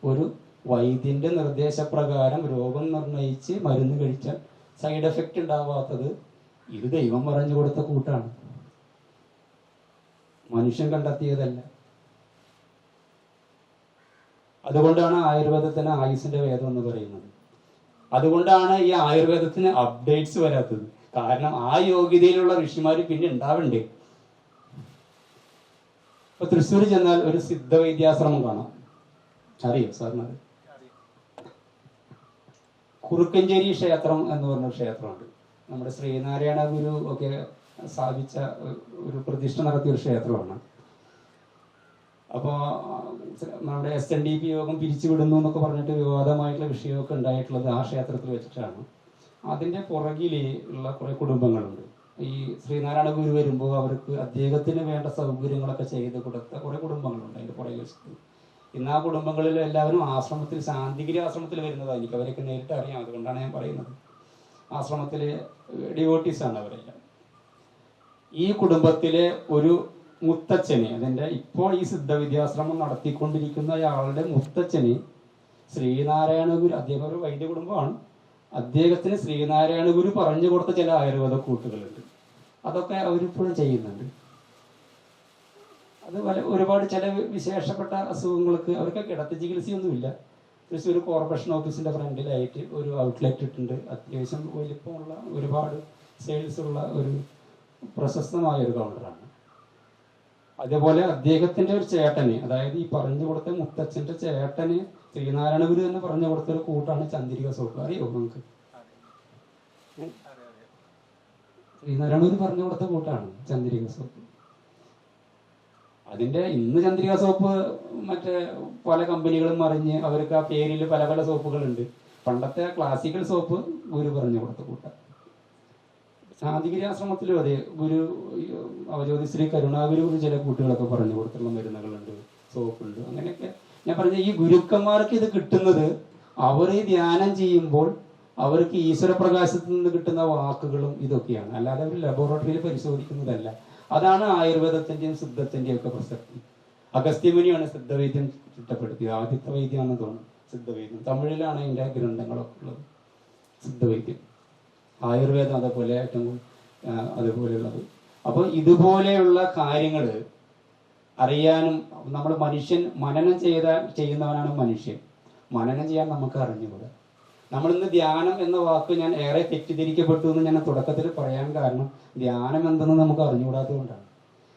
ഒരു വൈദ്യന്റെ നിർദ്ദേശപ്രകാരം രോഗം നിർണയിച്ച് മരുന്ന് കഴിച്ചാൽ സൈഡ് എഫക്റ്റ് ഉണ്ടാവാത്തത് ഇത് ദൈവം പറഞ്ഞു കൊടുത്ത കൂട്ടാണ്, മനുഷ്യൻ കണ്ടെത്തിയതല്ല. അതുകൊണ്ടാണ് ആയുർവേദത്തിന് ആയുസിന്റെ വേദം എന്ന് പറയുന്നത്. അതുകൊണ്ടാണ് ഈ ആയുർവേദത്തിന് അപ്ഡേറ്റ്സ് വരാത്തത്. കാരണം ആ യോഗ്യതയിലുള്ള ഋഷിമാർ പിന്നെ ഉണ്ടാവണ്ടേ. ഇപ്പൊ തൃശ്ശൂർ ചെന്നാൽ ഒരു സിദ്ധവൈദ്യാശ്രമം കാണാം. അറിയോ സാറിനത്? കുറുക്കഞ്ചേരി ക്ഷേത്രം എന്ന് പറഞ്ഞ ക്ഷേത്രമുണ്ട്. നമ്മുടെ ശ്രീനാരായണ ഗുരു ഒക്കെ സ്ഥാപിച്ച ഒരു പ്രതിഷ്ഠ നടത്തിയ ഒരു ക്ഷേത്രമാണ്. അപ്പോൾ നമ്മുടെ SNDP യോഗം പിരിച്ചുവിടുന്നു എന്നൊക്കെ പറഞ്ഞിട്ട് വിവാദമായിട്ടുള്ള വിഷയമൊക്കെ ഉണ്ടായിട്ടുള്ളത് ആ ക്ഷേത്രത്തിൽ വെച്ചിട്ടാണ്. അതിൻ്റെ പുറകിൽ ഉള്ള കുറേ കുടുംബങ്ങളുണ്ട്. ഈ ശ്രീനാരായണ ഗുരു വരുമ്പോൾ അവർക്ക് അദ്ദേഹത്തിന് വേണ്ട സൗകര്യങ്ങളൊക്കെ ചെയ്ത് കൊടുത്ത കുറേ കുടുംബങ്ങളുണ്ട് അതിൻ്റെ പുറകിൽ വെച്ചിട്ട്. ഇന്ന് ആ കുടുംബങ്ങളിൽ എല്ലാവരും ആശ്രമത്തിൽ, ശാന്തിഗിരി ആശ്രമത്തിൽ വരുന്നതായിരിക്കും. അവരൊക്കെ നേരിട്ട് അറിയാം, അതുകൊണ്ടാണ് ഞാൻ പറയുന്നത്. ആശ്രമത്തിലെ ഡിവോട്ടീസാണ് അവരെല്ലാം. ഈ കുടുംബത്തിലെ ഒരു മുത്തച്ഛന്, അതിൻ്റെ ഇപ്പോൾ ഈ സിദ്ധവിദ്യാശ്രമം നടത്തിക്കൊണ്ടിരിക്കുന്ന അയാളുടെ മുത്തച്ഛന് ശ്രീനാരായണ ഗുരു, അദ്ദേഹം ഒരു വൈദ്യ കുടുംബമാണ്, അദ്ദേഹത്തിന് ശ്രീനാരായണ ഗുരു പറഞ്ഞു കൊടുത്ത ചില ആയുർവേദ കൂട്ടുകളുണ്ട്. അതൊക്കെ അവരിപ്പോഴും ചെയ്യുന്നുണ്ട്. അത് ഒരുപാട് ചില വിശേഷപ്പെട്ട അസുഖങ്ങൾക്ക് അവർക്ക് കിടത്തി ചികിത്സയൊന്നുമില്ല. തൃശ്ശൂർ കോർപ്പറേഷൻ ഓഫീസിന്റെ ഫ്രണ്ടിലായിട്ട് ഒരു ഔട്ട്ലെറ്റ് ഇട്ടുണ്ട്. അത്യാവശ്യം വലിപ്പമുള്ള, ഒരുപാട് സെയിൽസ് ഉള്ള ഒരു പ്രശസ്തമായ ഒരു കൗണ്ടറാണ്. അതേപോലെ അദ്ദേഹത്തിന്റെ ഒരു ചേട്ടന്, അതായത് ഈ പറഞ്ഞു കൊടുത്ത മുത്തച്ഛന്റെ ചേട്ടന് ശ്രീനാരായണ ഗുരു തന്നെ പറഞ്ഞു കൊടുത്ത ഒരു കൂട്ടാണ് ചന്ദ്രിക സോപ്പ്. അറിയോ നമുക്ക്? ശ്രീനാരായണ ഗുരു പറഞ്ഞു കൊടുത്ത കൂട്ടാണ് ചന്ദ്രിക സോപ്പ്. അതിന്റെ ഇന്ന് ചന്ദ്രിക സോപ്പ് മറ്റേ പല കമ്പനികളും മറിഞ്ഞ് അവർക്ക് ആ പേരിൽ പല പല സോപ്പുകളുണ്ട്. പണ്ടത്തെ ക്ലാസിക്കൽ സോപ്പ് ഗുരു പറഞ്ഞു കൊടുത്ത കൂട്ടാണ്. ശാന്തിഗിരി ആശ്രമത്തിലും അതെ, ഗുരു അവജ്യോതി ശ്രീ കരുണാഗുരു ചില കൂട്ടുകളൊക്കെ പറഞ്ഞു കൊടുത്തുള്ള മരുന്നുകളുണ്ട്, സോപ്പുണ്ട്. അങ്ങനെയൊക്കെ ഞാൻ പറഞ്ഞ ഈ ഗുരുക്കന്മാർക്ക് ഇത് കിട്ടുന്നത് അവർ ഈ ധ്യാനം ചെയ്യുമ്പോൾ അവർക്ക് ഈശ്വരപ്രകാശത്തിൽ നിന്ന് കിട്ടുന്ന വാക്കുകളും ഇതൊക്കെയാണ്, അല്ലാതെ അവർ ലബോറട്ടറിയിൽ പരിശോധിക്കുന്നതല്ല. അതാണ് ആയുർവേദത്തിന്റെയും സിദ്ധത്തിന്റെയും ഒക്കെ പ്രസക്തി. അഗസ്ത്യമുനിയാണ് സിദ്ധവൈദ്യം ചിട്ടപ്പെടുത്തിയത്. ആദ്യത്തെ വൈദ്യമാണെന്ന് തോന്നുന്നു സിദ്ധവൈദ്യം. തമിഴിലാണ് അതിന്റെ ഗ്രന്ഥങ്ങളൊക്കെ ഉള്ളത്. സിദ്ധവൈദ്യം, ആയുർവേദം അതേപോലെ ഏറ്റവും അതുപോലെയുള്ളത്. അപ്പോൾ ഇതുപോലെയുള്ള കാര്യങ്ങൾ അറിയാനും നമ്മൾ മനുഷ്യൻ മനനം ചെയ്യുന്നവനാണ് മനുഷ്യൻ. മനനം ചെയ്യാൻ നമുക്ക് അറിഞ്ഞുകൂടാ. നമ്മളിന്ന് ധ്യാനം എന്ന വാക്ക് ഞാൻ ഏറെ തെറ്റിദ്ധരിക്കപ്പെട്ടു എന്ന് ഞാൻ തുടക്കത്തിൽ പറയാൻ കാരണം ധ്യാനം എന്തെന്ന് നമുക്ക് അറിഞ്ഞുകൂടാത്തത് കൊണ്ടാണ്.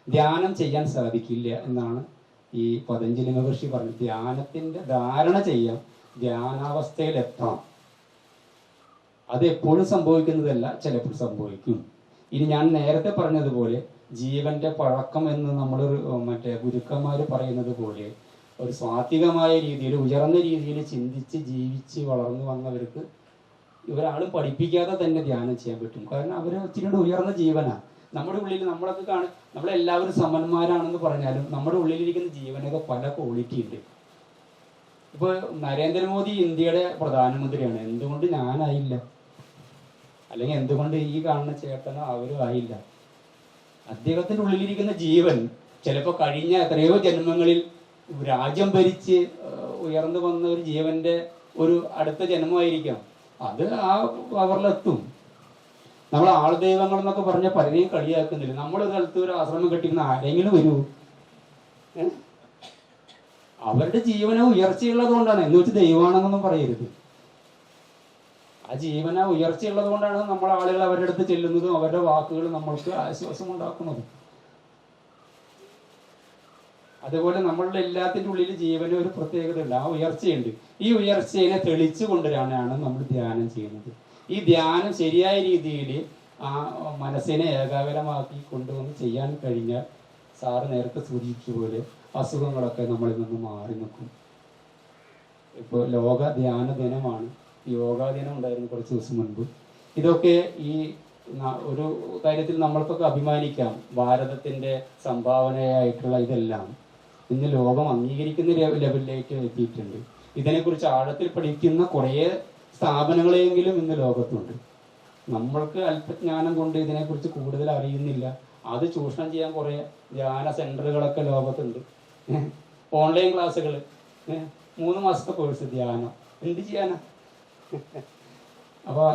ധ്യാനം ചെയ്യാൻ സാധിക്കില്ല എന്നാണ് ഈ പതഞ്ജലി മഹർഷി പറഞ്ഞു. ധ്യാനത്തിന്റെ ധാരണ ചെയ്യാം, ധ്യാനാവസ്ഥയിൽ എത്താം. അത് എപ്പോഴും സംഭവിക്കുന്നതല്ല, ചിലപ്പോൾ സംഭവിക്കും. ഇനി ഞാൻ നേരത്തെ പറഞ്ഞതുപോലെ ജീവന്റെ പഴക്കം എന്ന് നമ്മൾ മറ്റേ ഗുരുക്കന്മാര് പറയുന്നത് പോലെ ഒരു സ്വാത്വികമായ രീതിയിൽ, ഉയർന്ന രീതിയിൽ ചിന്തിച്ച് ജീവിച്ച് വളർന്നു വന്നവർക്ക് ഒരാളും പഠിപ്പിക്കാതെ തന്നെ ധ്യാനം ചെയ്യാൻ പറ്റും. കാരണം അവർ ഇച്ചിരി ഉയർന്ന ജീവനാണ്. നമ്മുടെ ഉള്ളിൽ നമ്മളൊക്കെ നമ്മളെല്ലാവരും സമന്മാരാണെന്ന് പറഞ്ഞാലും നമ്മുടെ ഉള്ളിലിരിക്കുന്ന ജീവനൊക്കെ പല ക്വാളിറ്റി ഉണ്ട്. ഇപ്പൊ നരേന്ദ്രമോദി ഇന്ത്യയുടെ പ്രധാനമന്ത്രിയാണ്. എന്തുകൊണ്ട് ഞാനായില്ല? അല്ലെങ്കിൽ എന്തുകൊണ്ട് ഈ കാണുന്ന ചേട്ടനോ അവരും ആയില്ല? അദ്ദേഹത്തിന്റെ ഉള്ളിലിരിക്കുന്ന ജീവൻ ചിലപ്പോൾ കഴിഞ്ഞ എത്രയോ ജന്മങ്ങളിൽ രാജ്യം ഭരിച്ച് ഉയർന്നു വന്ന ഒരു ജീവന്റെ ഒരു അടുത്ത ജന്മമായിരിക്കാം. അത് ആ പവറിലെത്തും. നമ്മൾ ആൾദൈവങ്ങൾ എന്നൊക്കെ പറഞ്ഞ പലരെയും കളിയാക്കുന്നില്ല. നമ്മുടെ സ്ഥലത്ത് ഒരു ആശ്രമം കെട്ടിക്കുന്ന ആരെങ്കിലും വരൂ? അവരുടെ ജീവന ഉയർച്ചയുള്ളത് കൊണ്ടാണ്, എന്ന് വെച്ച് ദൈവമാണെന്നൊന്നും പറയരുത്. ആ ജീവന ഉയർച്ചയുള്ളത് കൊണ്ടാണ് നമ്മൾ ആളുകൾ അവരുടെ അടുത്ത് ചെല്ലുന്നതും അവരുടെ വാക്കുകൾ നമ്മൾക്ക് ആശ്വാസം ഉണ്ടാക്കുന്നതും. അതുപോലെ നമ്മളുടെ എല്ലാത്തിൻ്റെ ഉള്ളിൽ ജീവന് ഒരു പ്രത്യേകതയുണ്ട്, ആ ഉയർച്ചയുണ്ട്. ഈ ഉയർച്ചയെ തെളിച്ചു കൊണ്ടുവരാനാണ് നമ്മൾ ധ്യാനം ചെയ്യുന്നത്. ഈ ധ്യാനം ശരിയായ രീതിയിൽ ആ മനസ്സിനെ ഏകാഗ്രമാക്കി കൊണ്ടുവന്ന് ചെയ്യാൻ കഴിഞ്ഞാൽ സാറ് നേരത്തെ സൂചിപ്പിച്ചതുപോലെ അസുഖങ്ങളൊക്കെ നമ്മളിൽ നിന്ന് മാറി നിൽക്കും. ഇപ്പോൾ ലോക ധ്യാന ദിനമാണ്, യോഗാ ദിനം ഉണ്ടായിരുന്നു കുറച്ച് ദിവസം മുൻപ്. ഇതൊക്കെ ഈ ഒരു കാര്യത്തിൽ നമ്മൾക്കൊക്കെ അഭിമാനിക്കാം. ഭാരതത്തിൻ്റെ സംഭാവനയായിട്ടുള്ള ഇതെല്ലാം ഇന്ന് ലോകം അംഗീകരിക്കുന്ന ലെവലിലേക്ക് എത്തിയിട്ടുണ്ട്. ഇതിനെക്കുറിച്ച് ആഴത്തിൽ പഠിക്കുന്ന കുറേ സ്ഥാപനങ്ങളെങ്കിലും ഇന്ന് ലോകത്തുണ്ട്. നമ്മൾക്ക് അല്പജ്ഞാനം കൊണ്ട് ഇതിനെക്കുറിച്ച് കൂടുതൽ അറിയുന്നില്ല. അത് ചൂഷണം ചെയ്യാൻ കുറേ ധ്യാന സെന്ററുകളൊക്കെ ലോകത്തുണ്ട്. ഓൺലൈൻ ക്ലാസ്സുകൾ, 3 മാസത്തെ കോഴ്സ് ധ്യാനം, എന്ത് ചെയ്യാനാ? അപ്പോൾ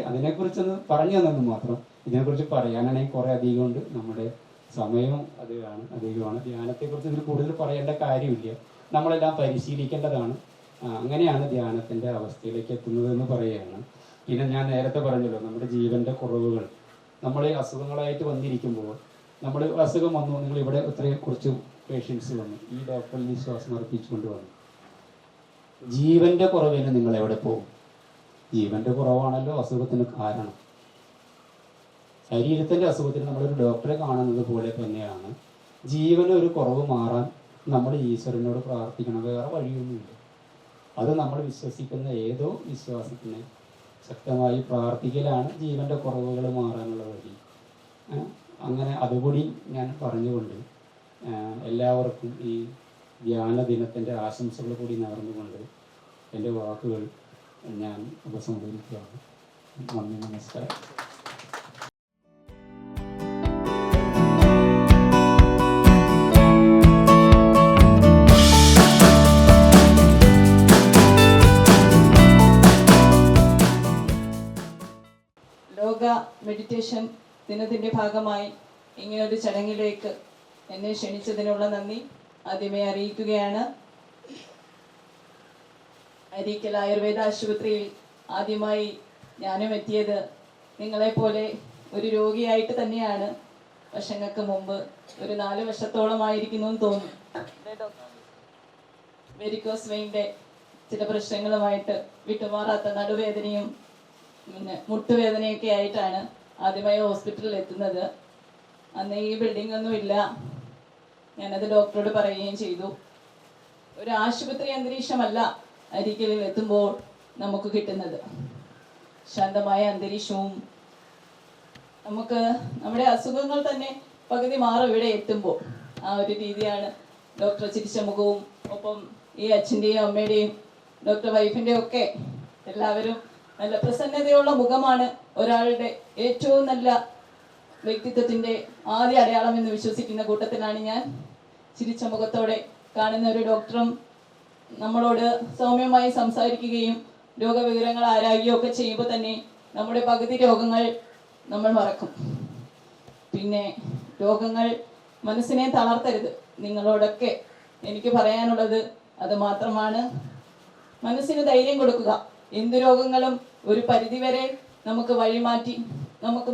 അതിനെക്കുറിച്ചൊന്ന് പറഞ്ഞു തന്നെന്ന് മാത്രം. ഇതിനെക്കുറിച്ച് പറയാനാണെങ്കിൽ കുറേ അധികമുണ്ട്. നമ്മുടെ സമയവും അധികമാണ്. ധ്യാനത്തെക്കുറിച്ച് ഇതിൽ കൂടുതൽ പറയേണ്ട കാര്യമില്ല. നമ്മളെല്ലാം പരിശീലിക്കേണ്ടതാണ്. അങ്ങനെയാണ് ധ്യാനത്തിൻ്റെ അവസ്ഥയിലേക്ക് എത്തുന്നതെന്ന് പറയുകയാണ്. പിന്നെ ഞാൻ നേരത്തെ പറഞ്ഞല്ലോ, നമ്മുടെ ജീവന്റെ കുറവുകൾ നമ്മൾ അസുഖങ്ങളായിട്ട് വന്നിരിക്കുമ്പോൾ നമ്മൾ അസുഖം വന്നു, നിങ്ങൾ ഇവിടെ ഇത്രയും കുറച്ച് പേഷ്യൻസ് വന്നു, ഈ ഡോക്ടറിൽ വിശ്വാസം അർപ്പിച്ചുകൊണ്ട് വന്നു, ജീവന്റെ കുറവിന് നിങ്ങൾ എവിടെ പോകും? ജീവന്റെ കുറവാണല്ലോ അസുഖത്തിന് കാരണം. ശരീരത്തിന്റെ അസുഖത്തിന് നമ്മളൊരു ഡോക്ടറെ കാണുന്നത് പോലെ തന്നെയാണ് ജീവന് ഒരു കുറവ് മാറാൻ നമ്മൾ ഈശ്വരനോട് പ്രാർത്ഥിക്കണം. വേറെ വഴിയൊന്നുമില്ല. അത് നമ്മൾ വിശ്വസിക്കുന്ന ഏതോ വിശ്വാസത്തിന് ശക്തമായി പ്രാർത്ഥിക്കലാണ് ജീവന്റെ കുറവുകൾ മാറാനുള്ള വഴി. അങ്ങനെ അതുകൂടി ഞാൻ പറഞ്ഞുകൊണ്ട് എല്ലാവർക്കും ഈ ധ്യാന ദിനത്തിൻ്റെ ആശംസകൾ കൂടി നേർന്നുകൊണ്ട് എൻ്റെ വാക്കുകൾ ഞാൻ ഉപസംഹരിക്കുകയാണ്. നന്ദി, നമസ്കാരം. ലോക മെഡിറ്റേഷൻ ദിനത്തിൻ്റെ ഭാഗമായി ഇങ്ങനൊരു ചടങ്ങിലേക്ക് എന്നെ ക്ഷണിച്ചതിനുള്ള നന്ദി ആദ്യമേ അറിയിക്കുകയാണ്. അരീക്കൽ ആയുർവേദ ആശുപത്രിയിൽ ആദ്യമായി ഞാനും എത്തിയത് നിങ്ങളെപ്പോലെ ഒരു രോഗിയായിട്ട് തന്നെയാണ്. വർഷങ്ങൾക്ക് മുമ്പ് ഒരു 4 വർഷത്തോളമായിരിക്കുന്നു എന്ന് തോന്നുന്നു. വെരിക്കോസ് വെയിൻ്റെ ചില പ്രശ്നങ്ങളുമായിട്ട് വിട്ടുമാറാത്ത നടുവേദനയും പിന്നെ മുട്ടുവേദനയൊക്കെ ആയിട്ടാണ് ആദ്യമായി ഹോസ്പിറ്റലിൽ എത്തുന്നത്. അന്ന് ഈ ബിൽഡിംഗ് ഒന്നും ഇല്ല. ഞാനത് ഡോക്ടറോട് പറയുകയും ചെയ്തു. ഒരു ആശുപത്രി അന്തരീക്ഷമല്ല അരിക്കലിൽ എത്തുമ്പോൾ നമുക്ക് കിട്ടുന്നത്. ശാന്തമായ അന്തരീക്ഷവും നമുക്ക് നമ്മുടെ അസുഖങ്ങൾ തന്നെ പകുതി മാറും ഇവിടെ എത്തുമ്പോൾ. ആ ഒരു രീതിയാണ്. ഡോക്ടർ ചിരിച്ച മുഖവും ഒപ്പം ഈ അച്ഛൻ്റെയും അമ്മയുടെയും ഡോക്ടർ വൈഫിൻ്റെയും ഒക്കെ എല്ലാവരും നല്ല പ്രസന്നതയുള്ള മുഖമാണ് ഒരാളുടെ ഏറ്റവും നല്ല വ്യക്തിത്വത്തിൻ്റെ ആദ്യ അടയാളം എന്ന് വിശ്വസിക്കുന്ന കൂട്ടത്തിലാണ് ഞാൻ. ചിരിച്ച മുഖത്തോടെ കാണുന്ന ഒരു ഡോക്ടറും നമ്മളോട് സൗമ്യമായി സംസാരിക്കുകയും രോഗവിവരങ്ങൾ ആരായുകയും ഒക്കെ ചെയ്യുമ്പോൾ തന്നെ നമ്മുടെ പകുതി രോഗങ്ങൾ നമ്മൾ മറക്കും. പിന്നെ രോഗങ്ങൾ മനസ്സിനെ തളർത്തരുത്. നിങ്ങളോടൊക്കെ എനിക്ക് പറയാനുള്ളത് അത് മാത്രമാണ്. മനസ്സിന് ധൈര്യം കൊടുക്കുക. എന്ത് രോഗങ്ങളും ഒരു പരിധിവരെ നമുക്ക്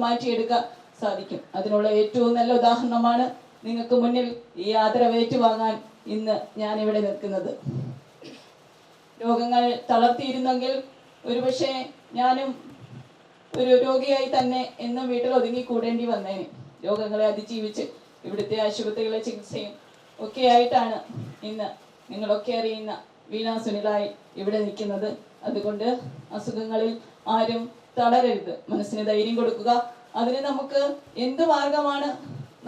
മാറ്റിയെടുക്കാൻ സാധിക്കും. അതിനുള്ള ഏറ്റവും നല്ല ഉദാഹരണമാണ് നിങ്ങൾക്ക് മുന്നിൽ ഈ ആദരവേറ്റുവാങ്ങാൻ ഇന്ന് ഞാനിവിടെ നിൽക്കുന്നത്. രോഗങ്ങൾ തളർത്തിയിരുന്നെങ്കിൽ ഒരുപക്ഷെ ഞാനും ഒരു രോഗിയായി തന്നെ എന്നും വീട്ടിൽ ഒതുങ്ങിക്കൂടേണ്ടി വന്നേനെ. രോഗങ്ങളെ അതിജീവിച്ച് ഇവിടുത്തെ ആശുപത്രികളെ ചികിത്സയും ഒക്കെ ആയിട്ടാണ് ഇന്ന് നിങ്ങളൊക്കെ അറിയുന്ന വീണ സുനിലായി ഇവിടെ നിൽക്കുന്നത്. അതുകൊണ്ട് അസുഖങ്ങളിൽ ആരും തളരരുത്. മനസ്സിന് ധൈര്യം കൊടുക്കുക. അതിന് നമുക്ക് എന്ത് മാർഗമാണ്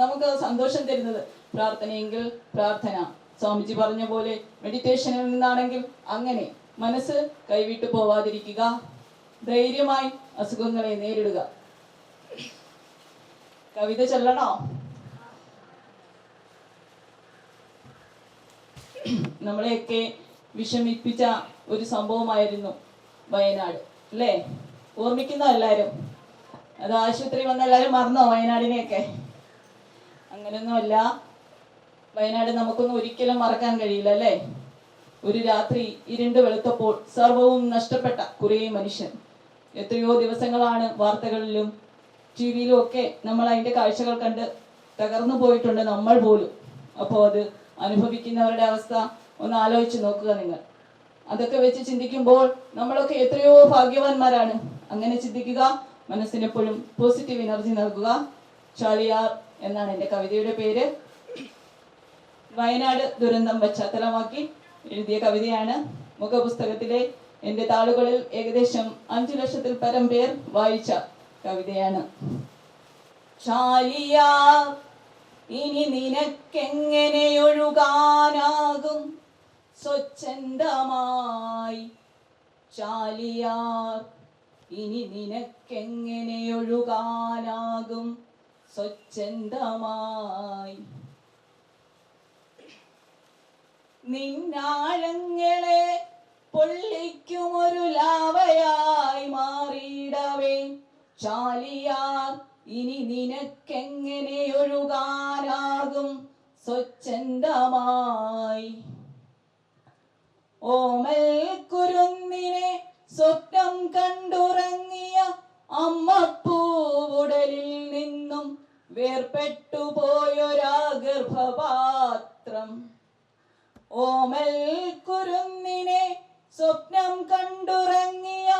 നമുക്ക് സന്തോഷം തരുന്നത്? പ്രാർത്ഥനയെങ്കിൽ പ്രാർത്ഥന. സ്വാമിജി പറഞ്ഞ പോലെ മെഡിറ്റേഷനിൽ നിന്നാണെങ്കിൽ അങ്ങനെ മനസ്സ് കൈവിട്ടു പോവാതിരിക്കുക. ധൈര്യമായി അസുഖങ്ങളെ നേരിടുക. കവിത ചൊല്ലണോ? നമ്മളെയൊക്കെ വിഷമിപ്പിച്ച ഒരു സംഭവമായിരുന്നു വയനാട്, അല്ലേ? ഓർമ്മിക്കുന്ന എല്ലാവരും? അത് ആശുപത്രി വന്ന എല്ലാവരും മറന്നോ വയനാടിനെയൊക്കെ? അങ്ങനെയൊന്നുമല്ല. വയനാട് നമുക്കൊന്നും ഒരിക്കലും മറക്കാൻ കഴിയില്ല, അല്ലേ? ഒരു രാത്രി ഇരുണ്ട് വെളുത്തപ്പോൾ സർവവും നഷ്ടപ്പെട്ട കുറേ മനുഷ്യൻ. എത്രയോ ദിവസങ്ങളാണ് വാർത്തകളിലും ടിവിയിലും ഒക്കെ നമ്മൾ അതിന്റെ കാഴ്ചകൾ കണ്ട് തകർന്നു പോയിട്ടുണ്ട് നമ്മൾ പോലും. അപ്പോൾ അത് അനുഭവിക്കുന്നവരുടെ അവസ്ഥ ഒന്ന് ആലോചിച്ച് നോക്കുക നിങ്ങൾ. അതൊക്കെ വെച്ച് ചിന്തിക്കുമ്പോൾ നമ്മളൊക്കെ എത്രയോ ഭാഗ്യവാന്മാരാണ്. അങ്ങനെ ചിന്തിക്കുക. മനസ്സിനെപ്പോഴും പോസിറ്റീവ് എനർജി നൽകുക. ചാലിയാർ എന്നാണ് എൻ്റെ കവിതയുടെ പേര്. വയനാട് ദുരന്തം പശ്ചാത്തലമാക്കി എഴുതിയ കവിതയാണ്. മുഖപുസ്തകത്തിലെ എൻ്റെ താളുകളിൽ ഏകദേശം 5 ലക്ഷത്തിൽ പരം പേർ വായിച്ച കവിതയാണ്. ചാലിയാർ ഇനി നിനക്കെങ്ങനെ ഒഴുകാനാകും സ്വച്ഛന്തമായി? ചാലിയാർ ഇനി നിനക്കെങ്ങനെ ഒഴുകാനാകും സ്വച്ഛന്തമായി? നിന്നാഴങ്ങളെ പൊള്ളിക്കുമൊരു ലാവയായി മാറിയിടവേ ചാലിയാർ ഇനി നിനക്കെങ്ങനെ ഒഴുകാനാകും സ്വച്ഛന്തമായി? ഓമൽ കുരുന്നിനെ സ്വപ്നം കണ്ടുറങ്ങിയ അമ്മപ്പൂവുടലിൽ വേർപെട്ടു പോയൊരാ ഗർഭപാത്രം. ഓമൽ കുരുന്നിനെ സ്വപ്നം കണ്ടുറങ്ങിയ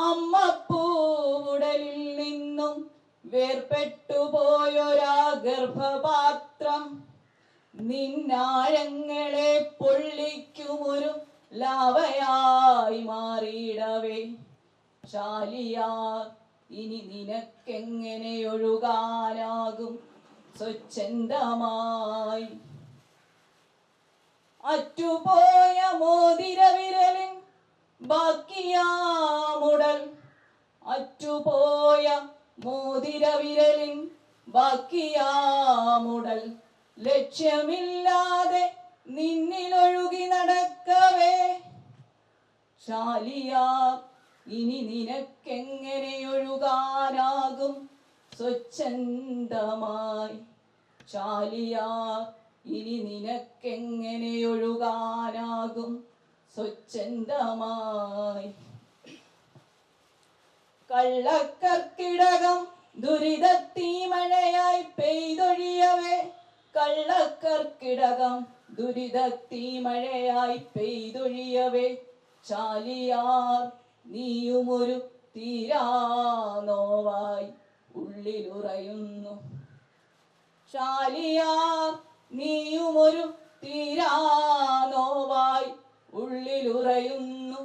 അമ്മപ്പൂവുടലിൽ നിന്നും വേർപെട്ടു പോയൊരാ ഗർഭപാത്രം. നിന്നാഴങ്ങളെ പൊള്ളിക്കുമൊരു ലാവയായി മാറിയിടവേ ശാലിയാർ ഇനി നിനക്കെങ്ങനെ ഒഴുകാനാകും സ്വച്ഛന്തമായി. അറ്റുപോയ മോതിര വിരലിൻ ബാക്കിയാമുടൽ, അറ്റുപോയ മോതിര വിരലിൻ ബാക്കിയാമുടൽ ലക്ഷ്യമില്ലാതെ നിന്നിലൊഴുകി നടക്കവേ ശാലിയാർ ഇനി നിനക്കെങ്ങനെ ഒഴുകാനാകും സ്വച്ഛന്തമായി. ശാലിയാർ ഇനി നിനക്കെങ്ങനെ ഒഴുകാനാകും സ്വച്ഛന്തമായി. കള്ളക്കർക്കിടകം ദുരിതത്തീമഴയായി പെയ്തൊഴിയവേ, കള്ളക്കർക്കിടകം ദുരിതത്തീമഴയായി പെയ്തൊഴിയവേ ശാലിയാർ നീയുമൊരു തീരാനോവായി ഉള്ളിലുറയുന്നു. ശാലിയാർ നീയുമൊരു തീരാനോവായി ഉള്ളിലുറയുന്നു.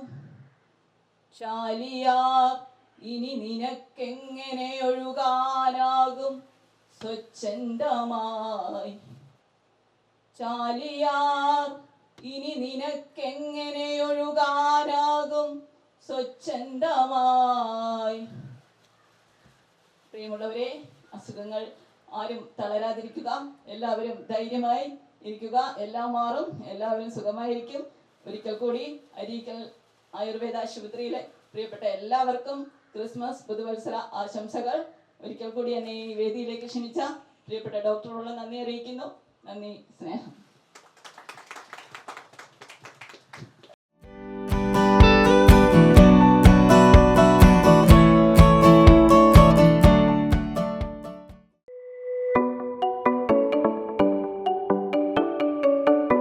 ശാലിയാർ ഇനി നിനക്കെങ്ങനെ ഒഴുകാനാകും സ്വച്ഛന്തമായി. ശാലിയാർ ഇനി നിനക്കെങ്ങനെ ഒഴുകാനാകും സ്വച്ഛന്തമായി. പ്രിയമുള്ളവരെ, അസുഖങ്ങൾ ആരും തളരാതിരിക്കുക, എല്ലാവരും ധൈര്യമായി ഇരിക്കുക. എല്ലാം മാറും, എല്ലാവരും സുഖമായിരിക്കും. ഒരിക്കൽ കൂടി അരീക്കൽ ആയുർവേദ ആശുപത്രിയിലെ പ്രിയപ്പെട്ട എല്ലാവർക്കും ക്രിസ്മസ് പുതുവത്സര ആശംസകൾ. ഒരിക്കൽ കൂടി എന്നെ ഈ വേദിയിലേക്ക് ക്ഷണിച്ച പ്രിയപ്പെട്ട ഡോക്ടറോട് നന്ദി അറിയിക്കുന്നു. നന്ദി, സ്നേഹം.